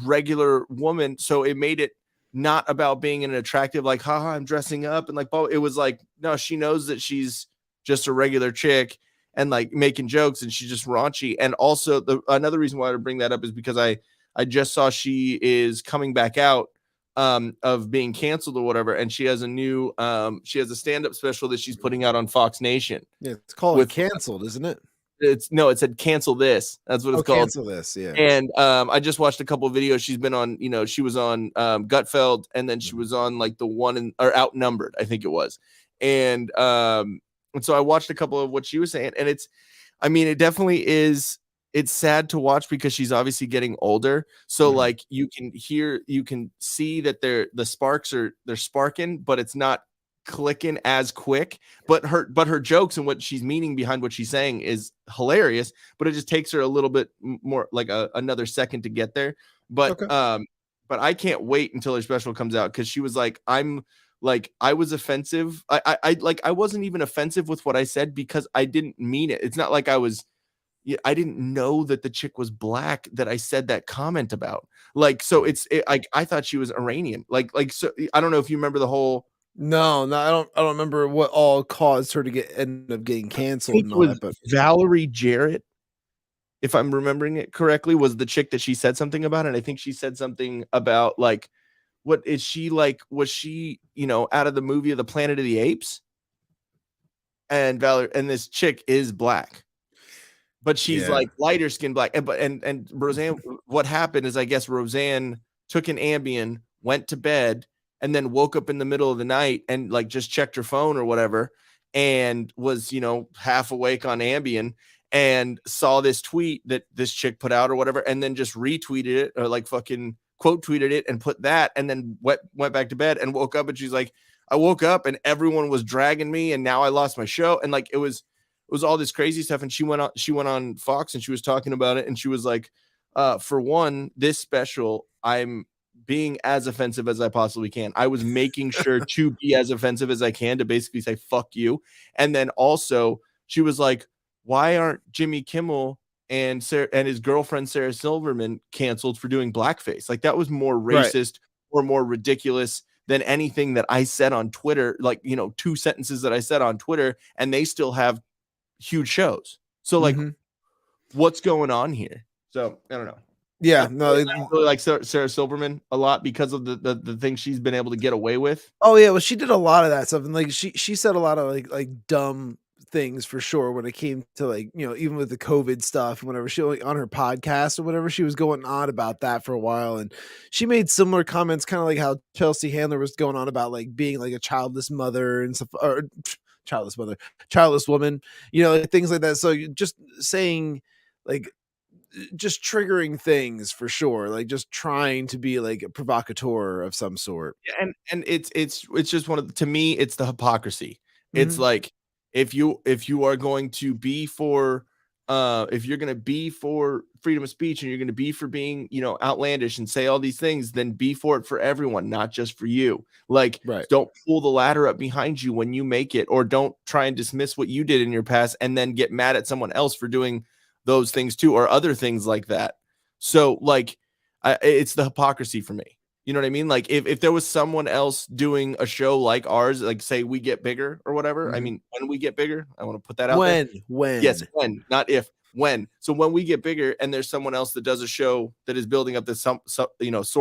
regular woman. So it made it not about being an attractive, like, haha, I'm dressing up, and like, it was like, no, she knows that she's just a regular chick and like making jokes, and she's just raunchy. And also another reason why I bring that up is because I just saw she is coming back out of being canceled or whatever, and she has a stand-up special that she's putting out on Fox Nation. Yeah, it's called Canceled, isn't it? It said Cancel This. That's what it's called. Cancel This, yeah. And I just watched a couple of videos. She's been on, she was on Gutfeld, and then she was on like the or Outnumbered, I think it was. And so I watched a couple of what she was saying, and it definitely is. It's sad to watch because she's obviously getting older. So like you can see that the sparks they're sparking, but it's not clicking as quick. But her jokes and what she's meaning behind what she's saying is hilarious. But it just takes her a little bit more, like another second to get there. But but I can't wait until her special comes out, because she was like, I was offensive. I wasn't even offensive with what I said because I didn't mean it. It's not like I didn't know that the chick was black that I said that comment about. Like, so I thought she was Iranian. Like, so I don't know if you remember the whole. No, I don't remember what all caused her to end up getting canceled and all that. But Valerie Jarrett, if I'm remembering it correctly, was the chick that she said something about. And I think she said something about like, what is she like? Was she, out of the movie of the Planet of the Apes? And this chick is black. But she's like lighter skin black. And Roseanne, what happened is, I guess Roseanne took an Ambien, went to bed, and then woke up in the middle of the night and like just checked her phone or whatever, and was, half awake on Ambien, and saw this tweet that this chick put out or whatever, and then just retweeted it, or like fucking quote tweeted it and put that, and then went back to bed and woke up, and she's like, I woke up and everyone was dragging me, and now I lost my show. And like, it was all this crazy stuff. And she went on Fox and she was talking about it. And she was like, for one, this special, I'm being as offensive as I possibly can. I was making sure to be as offensive as I can, to basically say, fuck you. And then also she was like, why aren't Jimmy Kimmel and his girlfriend, Sarah Silverman, canceled for doing blackface? Like, that was more racist or more ridiculous than anything that I said on Twitter. Like, 2 sentences that I said on Twitter, and they still have huge shows. So like, what's going on here? So I don't know. Yeah, no. I really like Sarah Silverman a lot because of the things she's been able to get away with. Oh yeah, well, she did a lot of that stuff, and like she said a lot of like dumb things for sure when it came to like even with the COVID stuff. Whenever she on her podcast or whatever, she was going on about that for a while, and she made similar comments, kind of like how Chelsea Handler was going on about like being like a childless mother and stuff, or childless woman, like, things like that. So just saying like just triggering things for sure, like just trying to be like a provocateur of some sort. Yeah, and it's just to me, it's the hypocrisy. It's like if you are going to be for if you're going to be for freedom of speech and you're going to be for being outlandish and say all these things, then be for it for everyone, not just for you. Like, don't pull the ladder up behind you when you make it, or don't try and dismiss what you did in your past and then get mad at someone else for doing those things too, or other things like that. So like it's the hypocrisy for me. You know what I mean? Like if there was someone else doing a show like ours, like say We Get Bigger or whatever. I mean, when we get bigger, I want to put that out there. When? Yes, when, not if, when. So when we get bigger and there's someone else that does a show that is building up this some sort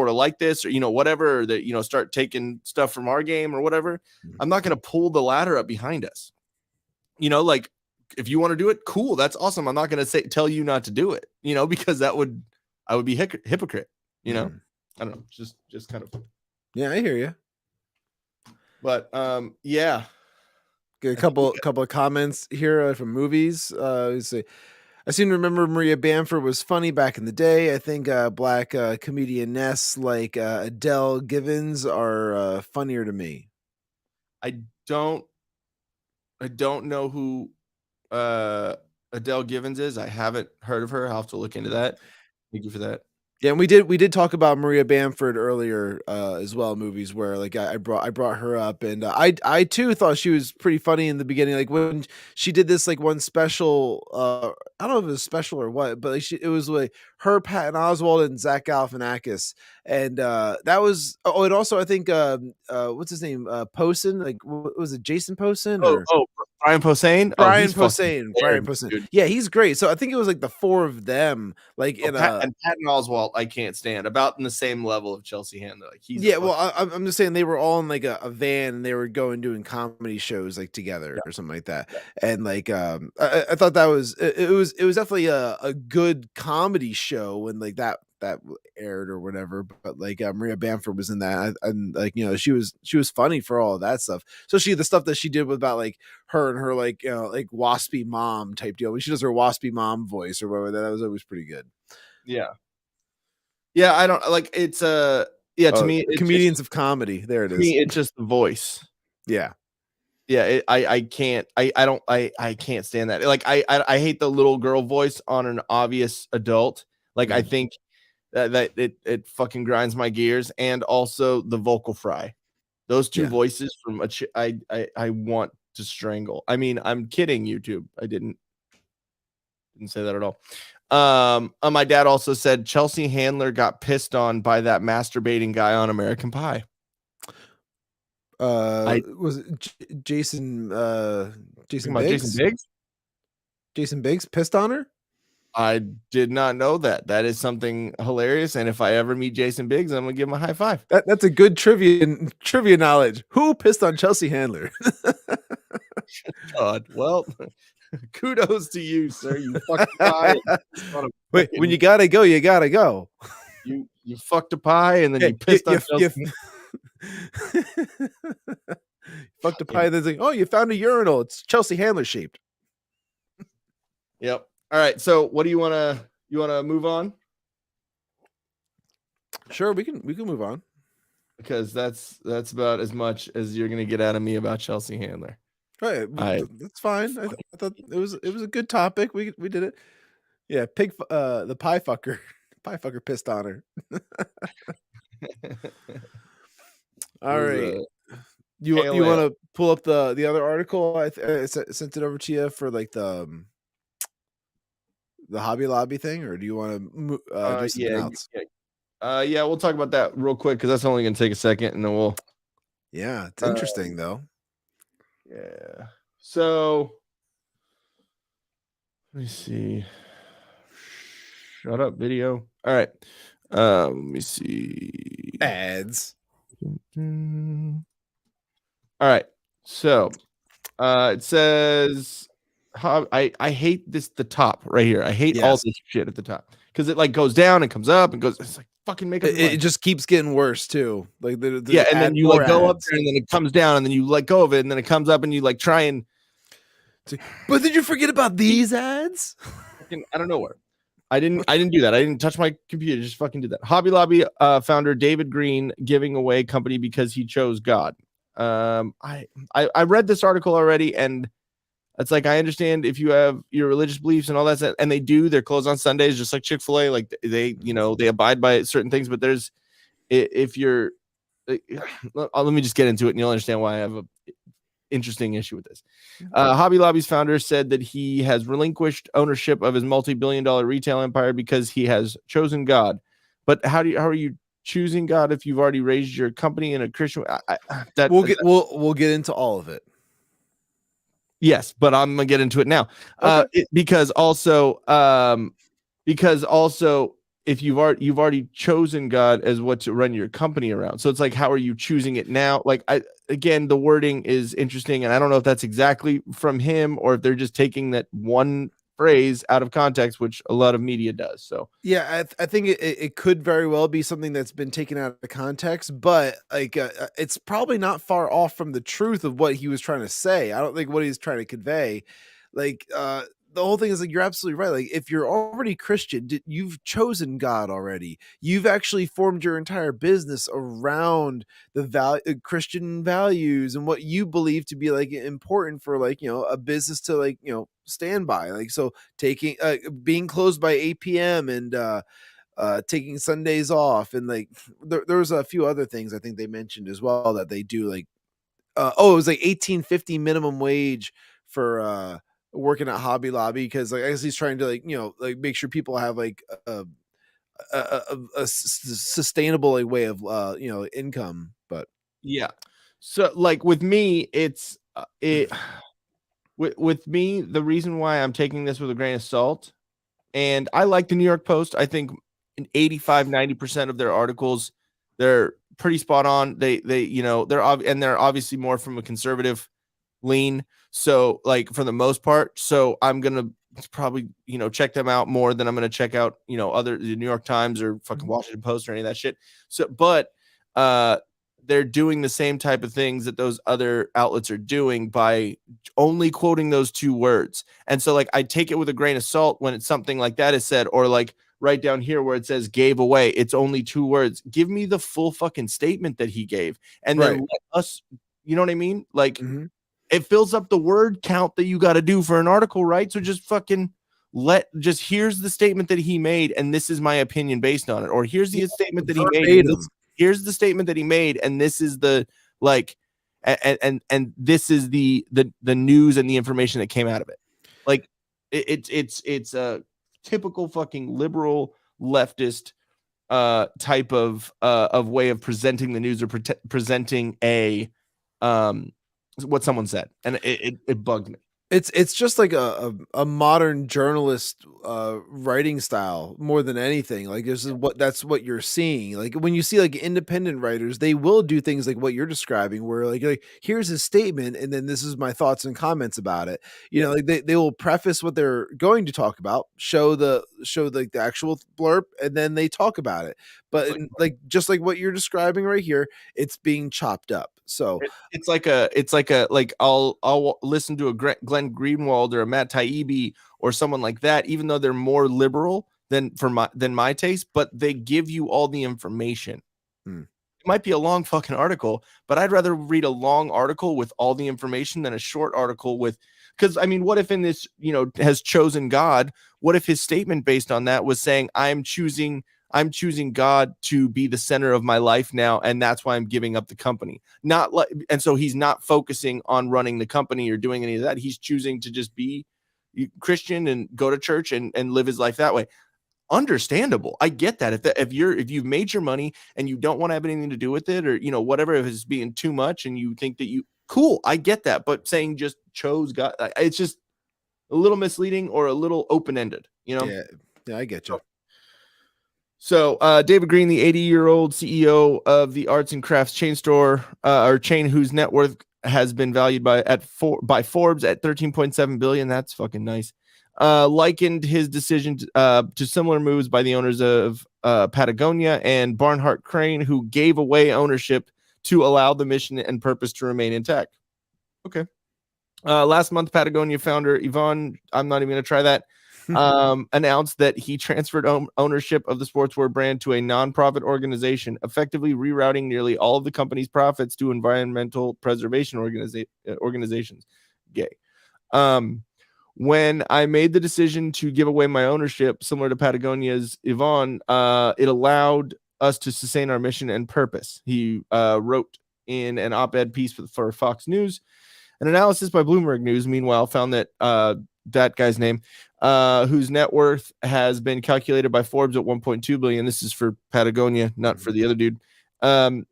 of like this, or whatever, or that start taking stuff from our game or whatever, I'm not going to pull the ladder up behind us. Like, if you want to do it, cool, that's awesome. I'm not going to tell you not to do it, because I would be hypocrite, I don't know, just kind of. Yeah, I hear you. But yeah, get a couple of comments here from movies. We say, I seem to remember Maria Bamford was funny back in the day. I think black comedian-esses like Adele Givens are funnier to me. I don't know who Adele Givens is. I haven't heard of her. I'll have to look into that. Thank you for that. Yeah, and we did talk about Maria Bamford earlier as well. Movies where like I brought her up, and I too thought she was pretty funny in the beginning. Like when she did this like one special, I don't know if it was special or what, but like it was like her, Patton Oswalt, and Zach Galifianakis, and that was. Oh, and also I think what's his name? Posehn. Like what was it, Jason Posehn? Brian Posehn. Brian Posehn. Yeah, he's great. So I think it was like the four of them, like and Patton Oswalt. I can't stand, about in the same level of Chelsea Handler. Like I'm just saying they were all in like a van and they were doing comedy shows like together or something like that. And like I thought that was it was definitely a good comedy show when like that aired or whatever, but like Maria Bamford was in that, and like she was funny for all of that stuff. So the stuff that she did about like her and her like like waspy mom type deal when she does her waspy mom voice or whatever, that was always pretty good. Yeah, I don't like it's to me it's comedians of comedy. There it is. To me, it's just the voice. Yeah, I can't I can't stand that. Like I hate the little girl voice on an obvious adult. Like I think that it fucking grinds my gears, and also the vocal fry. Those two voices from I want to strangle. I mean, I'm kidding, YouTube. I didn't say that at all. My dad also said Chelsea Handler got pissed on by that masturbating guy on American Pie. Was it Jason Biggs? Jason Biggs pissed on her? I did not know that. That is something hilarious. And if I ever meet Jason Biggs, I'm gonna give him a high five. That's a good trivia knowledge. Who pissed on Chelsea Handler? God, well, kudos to you, sir. You fucked a pie. Wait, when you gotta go, you gotta go. You fucked a pie and then you pissed on Chelsea. Fucked a pie. Then like, oh, you found a urinal. It's Chelsea Handler shaped. Yep. All right. So, what do you want to move on? Sure, we can move on, because that's about as much as you're gonna get out of me about Chelsea Handler. Right, that's fine. I thought it was a good topic. We did it. Yeah, the pie fucker pissed on her. All right, you want to pull up the other article? I sent it over to you for like the Hobby Lobby thing, or do you want to do something else? Yeah, we'll talk about that real quick because that's only going to take a second, and then we'll. Yeah, it's interesting though. Yeah. So let me see. Shut up, video. All right. Let me see. Ads. All right. So it says I hate the top right here. I hate all this shit at the top because it like goes down and comes up and goes. It's like fucking make it just keeps getting worse too. Like the and then you like go up there and then it comes down and then you let go of it and then it comes up and you like try and. But did you forget about these ads? I don't know where. I didn't do that. I didn't touch my computer. Just fucking did that. Hobby Lobby founder David Green giving away company because he chose God. I read this article already, and it's like I understand if you have your religious beliefs and all that, and they do. They're closed on Sundays, just like Chick-fil-A. Like they abide by certain things. But there's if you're, let me just get into it, and you'll understand why I have a interesting issue with this. Hobby Lobby's founder said that he has relinquished ownership of his multi-billion-dollar retail empire because he has chosen God. But how are you choosing God if you've already raised your company in a Christian? We'll get into all of it. Yes, but I'm gonna get into it now. Okay. Because also if you've already chosen God as what to run your company around. So it's like, how are you choosing it now? Like again, the wording is interesting, and I don't know if that's exactly from him or if they're just taking that one phrase out of context, which a lot of media does. So yeah, I think it could very well be something that's been taken out of context, but like it's probably not far off from the truth of what he was trying to say. I don't think what he's trying to convey, like the whole thing is like, you're absolutely right. Like if you're already Christian, you've chosen God already. You've actually formed your entire business around the Christian values and what you believe to be like important for like, a business to like, stand by. Like, so taking, being closed by 8 p.m. and, taking Sundays off. And like, there was a few other things I think they mentioned as well that they do like, it was like $18.50 minimum wage for, working at Hobby Lobby, because like I guess he's trying to like make sure people have like a sustainable like way of income. But yeah, so like with me, it's with me, the reason why I'm taking this with a grain of salt, and I like the New York Post. I think 85-90% of their articles, they're pretty spot on. They're obviously more from a conservative lean. So like for the most part, so I'm going to probably, check them out more than I'm going to check out, the New York Times or fucking Washington Post or any of that shit. So, but they're doing the same type of things that those other outlets are doing by only quoting those two words. And so like, I take it with a grain of salt when it's something like that is said, or like right down here where it says gave away, it's only two words. Give me the full fucking statement that he gave. And then let us, you know what I mean? Like, it fills up the word count that you got to do for an article, right? So just fucking here's the statement that he made, and this is my opinion based on it. Or here's the statement that he made. Here's the statement that he made, and this is the like, and this is the news and the information that came out of it. Like it's a typical fucking liberal leftist type of way of presenting the news or presenting a what someone said, and it bugged me. It's just like a modern journalist writing style more than anything. Like that's what you're seeing. Like when you see like independent writers, they will do things like what you're describing, where like here's a statement, and then this is my thoughts and comments about it. Like they will preface what they're going to talk about, show the actual blurb, and then they talk about it. But like just like what you're describing right here, it's being chopped up. So it's like I'll listen to a Glenn Greenwald or a Matt Taibbi or someone like that, even though they're more liberal than my taste, but they give you all the information. It might be a long fucking article, but I'd rather read a long article with all the information than a short article because I mean, what if in this, has chosen God? What if his statement based on that was saying, I'm choosing God to be the center of my life now, and that's why I'm giving up the company. And so he's not focusing on running the company or doing any of that. He's choosing to just be Christian and go to church and live his life that way. Understandable. I get that. If you've made your money and you don't want to have anything to do with it, or whatever, if it's being too much and you think that cool, I get that. But saying just chose God, it's just a little misleading or a little open-ended. Yeah, I get you. So David Green, the 80-year-old CEO of the arts and crafts chain store or chain whose net worth has been valued by Forbes at $13.7 billion. That's fucking nice. Likened his decision to similar moves by the owners of Patagonia and Barnhart Crane, who gave away ownership to allow the mission and purpose to remain intact. Okay. Last month, Patagonia founder Yvonne, I'm not even going to try that, announced that he transferred ownership of the sportswear brand to a nonprofit organization, effectively rerouting nearly all of the company's profits to environmental preservation organizations. Gay. When I made the decision to give away my ownership, similar to Patagonia's Yvonne, it allowed us to sustain our mission and purpose. He wrote in an op-ed piece for Fox News. An analysis by Bloomberg News, meanwhile, found that that guy's name, whose net worth has been calculated by Forbes at $1.2 billion. This is for Patagonia, not for the other dude.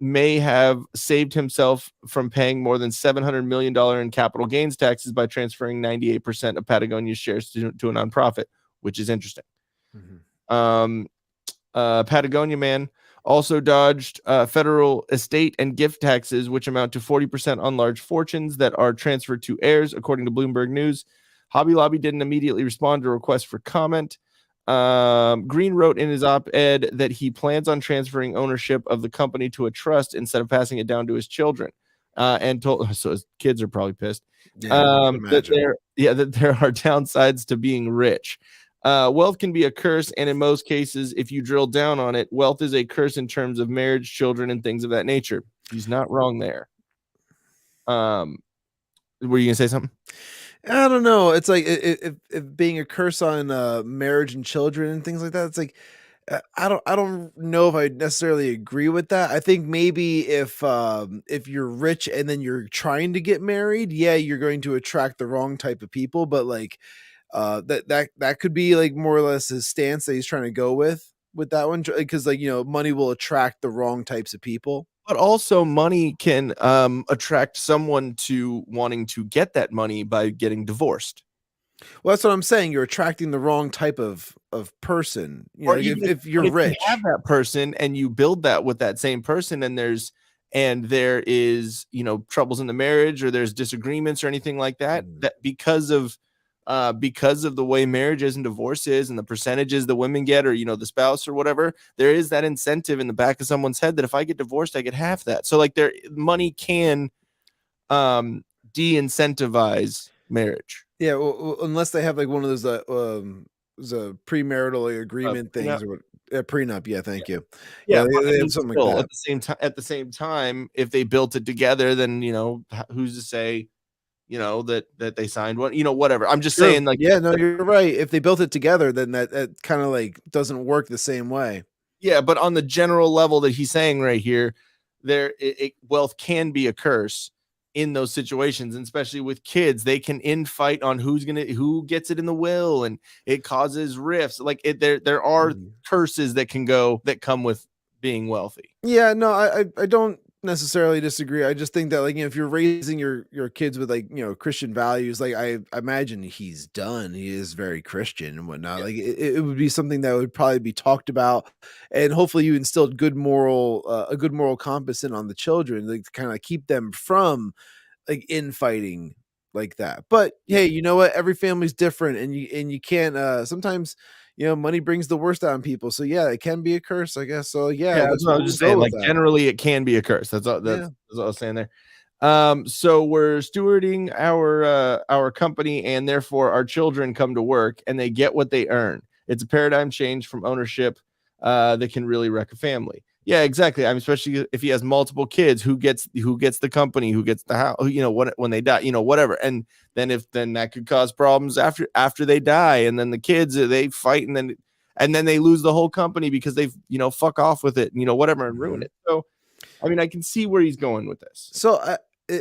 May have saved himself from paying more than $700 million in capital gains taxes by transferring 98% of Patagonia's shares to a nonprofit, which is interesting. Patagonia man also dodged federal estate and gift taxes, which amount to 40% on large fortunes that are transferred to heirs, according to Bloomberg News. Hobby Lobby didn't immediately respond to a request for comment. Green wrote in his op-ed that he plans on transferring ownership of the company to a trust instead of passing it down to his children. And told, so his kids are probably pissed. That there are downsides to being rich. Wealth can be a curse, and in most cases, if you drill down on it, wealth is a curse in terms of marriage, children, and things of that nature. He's not wrong there. Were you gonna say something? I don't know. It's like if being a curse on marriage and children and things like that. It's like I don't know if I necessarily agree with that. I think maybe if you're rich and then you're trying to get married, yeah, you're going to attract the wrong type of people. But like that could be like more or less his stance that he's trying to go with that one, because like, you know, money will attract the wrong types of people. But also money can attract someone to wanting to get that money by getting divorced. Well, that's what I'm saying. You're attracting the wrong type of person. You know, if you're rich, you have that person and you build that with that same person, and there is, you know, troubles in the marriage, or there's disagreements or anything like that, that because of the way marriage is and divorce is and the percentages the women get, or, you know, the spouse or whatever, there is that incentive in the back of someone's head that if I get divorced, I get half that. So like money can de-incentivize marriage. Yeah, well, unless they have like one of those premarital agreement things, or prenup. Yeah, thank you. Yeah, they have something like that. At the same time, if they built it together, then, you know, who's to say, you know, that they signed one, you know, whatever. I'm just saying, like, yeah, no, you're right. If they built it together, then that kind of like doesn't work the same way. Yeah, but on the general level that he's saying right here, wealth can be a curse in those situations, and especially with kids, they can infight on who gets it in the will, and it causes rifts. Like there are curses that come with being wealthy. Yeah, no, I don't necessarily disagree. I just think that, like, you know, if you're raising your kids with, like, you know, Christian values, like I imagine he is very Christian and whatnot. Yeah. Like it would be something that would probably be talked about, and hopefully you instilled a good moral compass in on the children, like to kind of keep them from like infighting like that. But hey, you know what? Every family's different, and you can't sometimes, you know, money brings the worst out in people. So yeah, it can be a curse, I guess. So yeah, that's what I was just saying. Like generally, it can be a curse. That's all. That's what I was saying there. So we're stewarding our company, and therefore our children come to work and they get what they earn. It's a paradigm change from ownership that can really wreck a family. Yeah, exactly. I mean, especially if he has multiple kids, who gets the company, who gets the house, you know, when they die, you know, whatever. And then that could cause problems after they die, and then the kids, they fight, and then they lose the whole company because they've, you know, fuck off with it, you know, whatever, and ruin it. So, I mean, I can see where he's going with this. So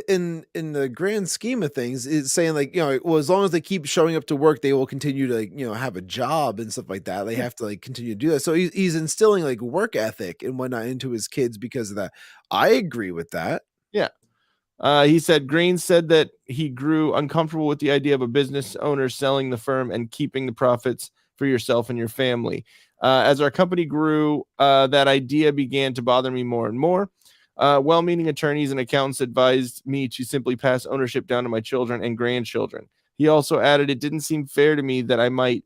in the grand scheme of things, it's saying, like, you know, well, as long as they keep showing up to work, they will continue to, like, you know, have a job and stuff like that. They have to, like, continue to do that. So he's instilling, like, work ethic and whatnot into his kids because of that. I agree with that. Yeah. He said Green said that he grew uncomfortable with the idea of a business owner selling the firm and keeping the profits for yourself and your family. As our company grew, that idea began to bother me more and more. Well-meaning attorneys and accountants advised me to simply pass ownership down to my children and grandchildren. He also added, it didn't seem fair to me that I might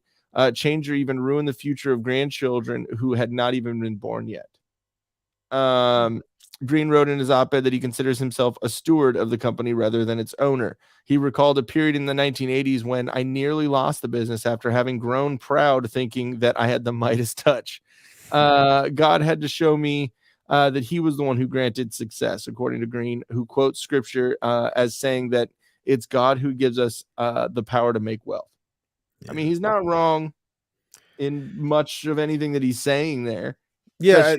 change or even ruin the future of grandchildren who had not even been born yet. Green wrote in his op-ed that he considers himself a steward of the company rather than its owner. He recalled a period in the 1980s when I nearly lost the business after having grown proud, thinking that I had the Midas touch. God had to show me that he was the one who granted success, according to Green, who quotes scripture as saying that it's God who gives us the power to make wealth. Yeah. I mean, he's not wrong in much of anything that he's saying there. Yeah,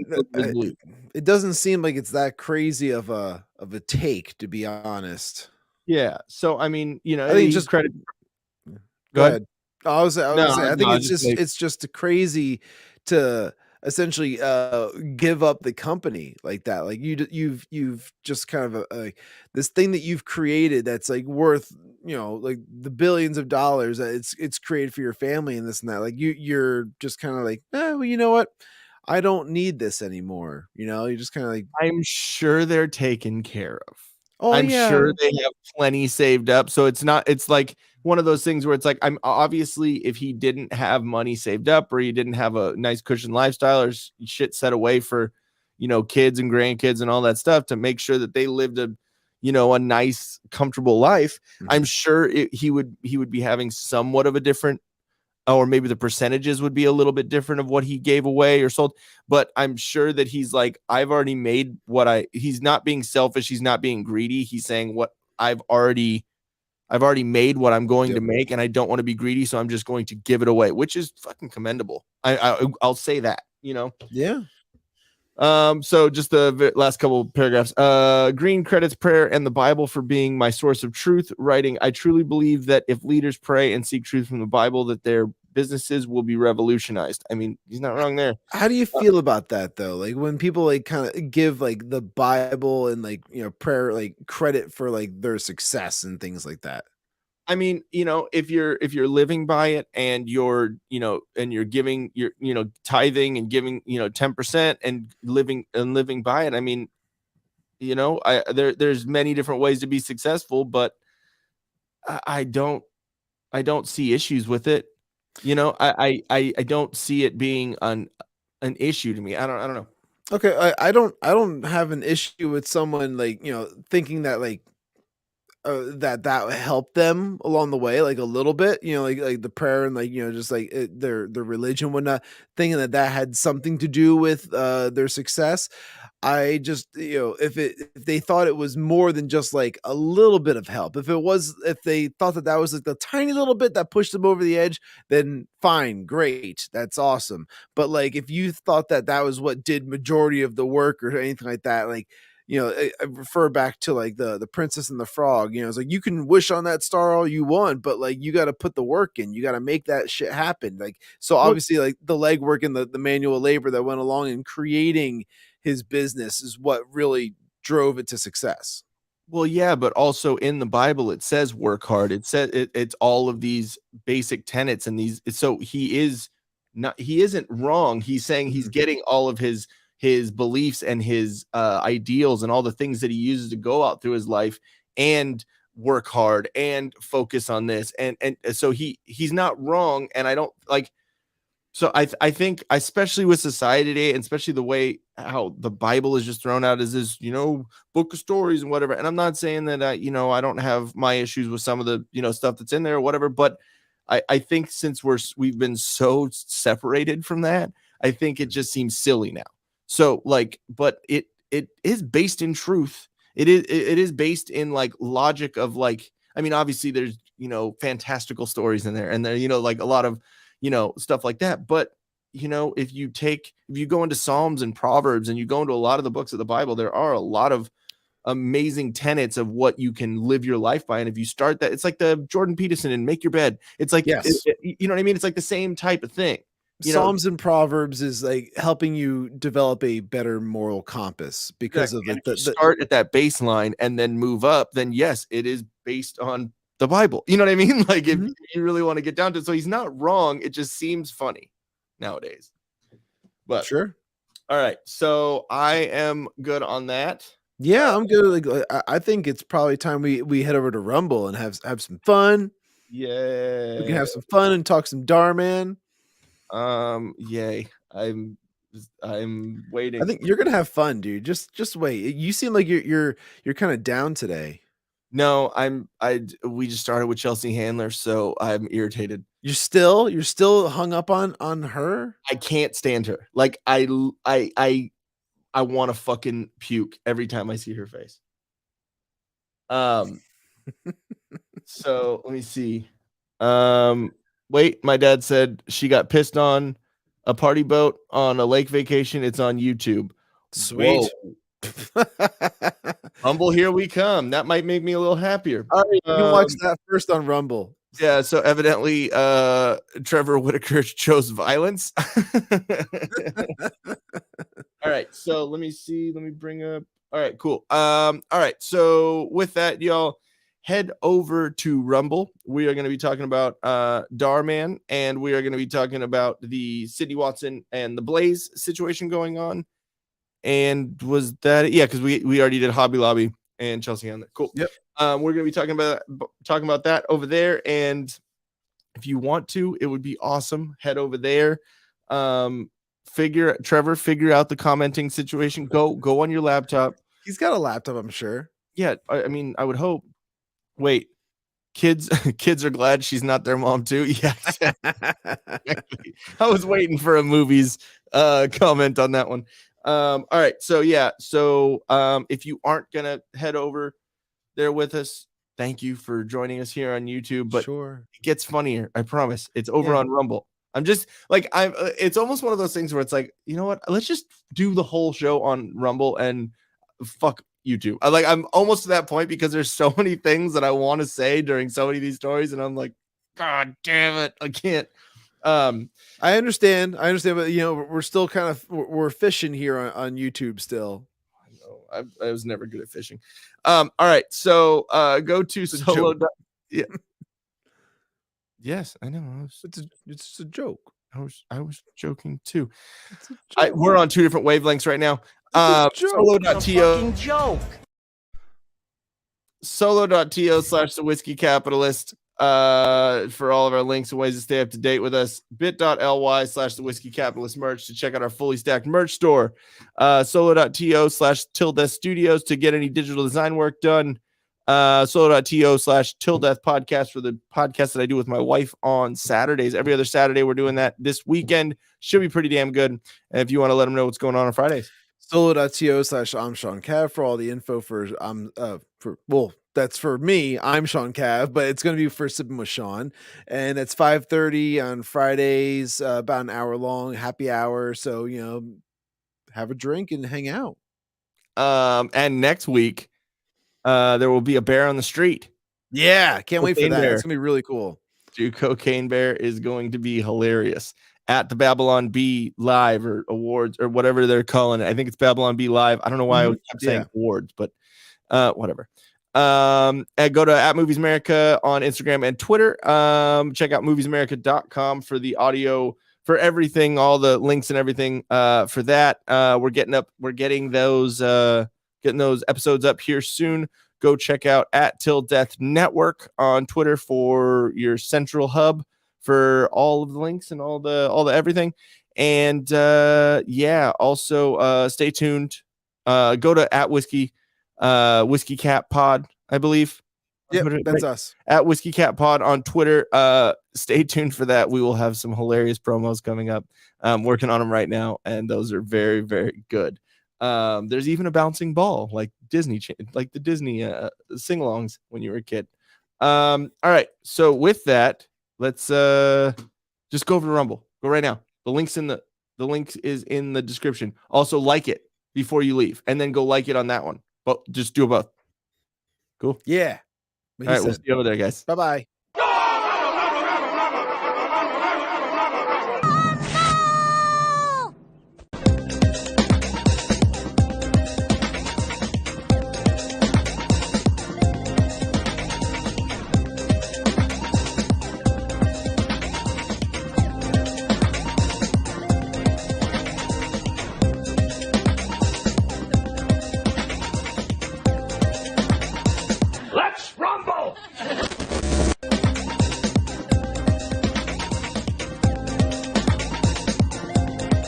it doesn't seem like it's that crazy of a take, to be honest. Yeah. So I mean, you know, I think just credit. Go ahead. I think it's just crazy to essentially give up the company like that. Like you've just kind of this thing that you've created that's like worth, you know, like the billions of dollars that it's created for your family and this and that. Like you're just kind of like, well, you know what? I don't need this anymore. You know, you're just kind of like, I'm sure they're taken care of. Oh, I'm yeah. sure they have plenty saved up. So it's like one of those things where it's like, I'm obviously, if he didn't have money saved up or he didn't have a nice cushion lifestyle or shit set away for, you know, kids and grandkids and all that stuff to make sure that they lived a, you know, a nice, comfortable life. Mm-hmm. I'm sure he would be having somewhat of a different, or maybe the percentages would be a little bit different of what he gave away or sold. But I'm sure that he's like, I've already made he's not being selfish. He's not being greedy. He's saying what I've already made what I'm going to make, and I don't want to be greedy. So I'm just going to give it away, which is fucking commendable. I'll say that, you know? Yeah. So just the last couple of paragraphs. Green credits prayer and the Bible for being my source of truth, writing, I truly believe that if leaders pray and seek truth from the Bible, that their businesses will be revolutionized. I mean, he's not wrong there. How do you feel about that though? Like when people like kind of give like the Bible and like, you know, prayer, like credit for like their success and things like that. I mean, you know, if you're living by it and you're, you know, and you're giving, you're, you know, tithing and giving, you know, 10% and living by it. I mean, you know, there's many different ways to be successful, but I don't see issues with it. You know, I don't see it being an issue to me. I don't know. Okay. I don't have an issue with someone like, you know, thinking that like, that helped them along the way, like a little bit, you know, like the prayer and like, you know, just like their religion, whatnot, thinking that had something to do with their success. I just, you know, if they thought it was more than just like a little bit of help, if they thought that was like the tiny little bit that pushed them over the edge, then fine, great, that's awesome. But like if you thought that was what did majority of the work or anything like that, like, you know, I refer back to like the Princess and the Frog, you know, it's like you can wish on that star all you want, but like you got to put the work in, you got to make that shit happen. Like, so obviously like the legwork and the manual labor that went along in creating his business is what really drove it to success. Well, yeah, but also in the Bible, it says work hard. It says it's all of these basic tenets and these. So he isn't wrong. He's saying he's getting all of his beliefs and his ideals and all the things that he uses to go out through his life and work hard and focus on this. And so he's not wrong. And I don't like, so I think, especially with society today, and especially the way how the Bible is just thrown out as this, you know, book of stories and whatever. And I'm not saying that, you know, I don't have my issues with some of the, you know, stuff that's in there or whatever, but I think since we've been so separated from that, I think it just seems silly now. So like, but it is based in truth. It is based in like logic of like, I mean, obviously there's, you know, fantastical stories in there and there, you know, like a lot of, you know, stuff like that. But, you know, if you go into Psalms and Proverbs and you go into a lot of the books of the Bible, there are a lot of amazing tenets of what you can live your life by. And if you start that, it's like the Jordan Peterson and Make Your Bed. It's like, yes. You know what I mean? It's like the same type of thing. Psalms and Proverbs is like helping you develop a better moral compass because of like start at that baseline and then move up. Then yes, it is based on the Bible. You know what I mean? Like if you really want to get down to it. So he's not wrong. It just seems funny nowadays. But Sure. All right. So I am good on that. Yeah, I'm good. Like, I think it's probably time we head over to Rumble and have some fun. Yeah. We can have some fun and talk some Dhar Mann. Yay. I'm waiting. I think you're gonna have fun, dude. Just wait. You seem like you're kind of down today. No, we just started with Chelsea Handler, so I'm irritated. You're still hung up on her? I can't stand her. Like I want to fucking puke every time I see her face. So let me see. Wait, my dad said she got pissed on a party boat on a lake vacation. It's on YouTube. Sweet. Rumble, here we come. That might make me a little happier. All right, you can watch that first on Rumble. Yeah, so evidently Trevor Whitaker chose violence. All right, so let me see. Let me bring up. All right, cool. All right, so with that, y'all head over to Rumble. We are going to be talking about Dhar Mann, and we are going to be talking about the Sydney Watson and TheBlaze situation going on. And was that it? Yeah, because we already did Hobby Lobby and Chelsea on that. Cool. Yep. We're going to be talking about that over there. And if you want to, it would be awesome. Head over there. Trevor, figure out the commenting situation. Go on your laptop. He's got a laptop, I'm sure. Yeah, I mean, I would hope. Wait, kids are glad she's not their mom too. Yeah, exactly. I was waiting for a movies comment on that one. All right, so yeah, if you aren't gonna head over there with us, thank you for joining us here on YouTube. But sure, it gets funnier. I promise. It's over on Rumble. I'm just like it's almost one of those things where it's like, you know what? Let's just do the whole show on Rumble and fuck YouTube. I'm almost to that point because there's so many things that I want to say during so many of these stories, and I'm like, God damn it, I can't. I understand, but we're still kind of we're fishing here on YouTube still. I know. I was never good at fishing. All right, so go to solo. Yeah. Yes, I know. It's a joke. I was joking too. We're on two different wavelengths right now. Solo.to. Solo.to/the Whiskey Capitalist for all of our links and ways to stay up to date with us. bit.ly/the Whiskey Capitalist merch to check out our fully stacked merch store. Solo.to/Til Death Studios to get any digital design work done. Solo.to/Til Death Podcast for the podcast that I do with my wife on Saturdays. Every other Saturday, we're doing that this weekend. Should be pretty damn good. And if you want to let them know what's going on Fridays. Solo.to/I'm Shawn Cav for all the info that's for me. I'm Shawn Cav, but it's going to be for Sippin with Shawn. And it's 5:30 on Fridays, about an hour long, happy hour. So, have a drink and hang out. And next week, there will be a bear on the street. Yeah, can't wait for that. Bear. It's gonna be really cool. Dude, Cocaine Bear is going to be hilarious at the Babylon Bee Live or awards or whatever they're calling it. I think it's Babylon Bee Live. I don't know why I kept saying awards, but whatever. And go to @MoviesAmerica on Instagram and Twitter. Check out moviesamerica.com for the audio, for everything, all the links and everything for that. We're getting those episodes up here soon. Go check out @Til Death Network on Twitter for your central hub for all of the links and all the everything. And also stay tuned. Go to Whiskey Cat Pod, I believe. Yeah, that's us. Whiskey Cat Pod on Twitter. Stay tuned for that. We will have some hilarious promos coming up. I'm working on them right now, and those are very, very good. There's even a bouncing ball like the Disney sing-alongs when you were a kid. All right, so with that, let's just go over to Rumble. Go right now. The link is in the description. Also, like it before you leave, and then go like it on that one. But just do both. Cool. Yeah. All right, we'll see you over there, guys. Bye-bye.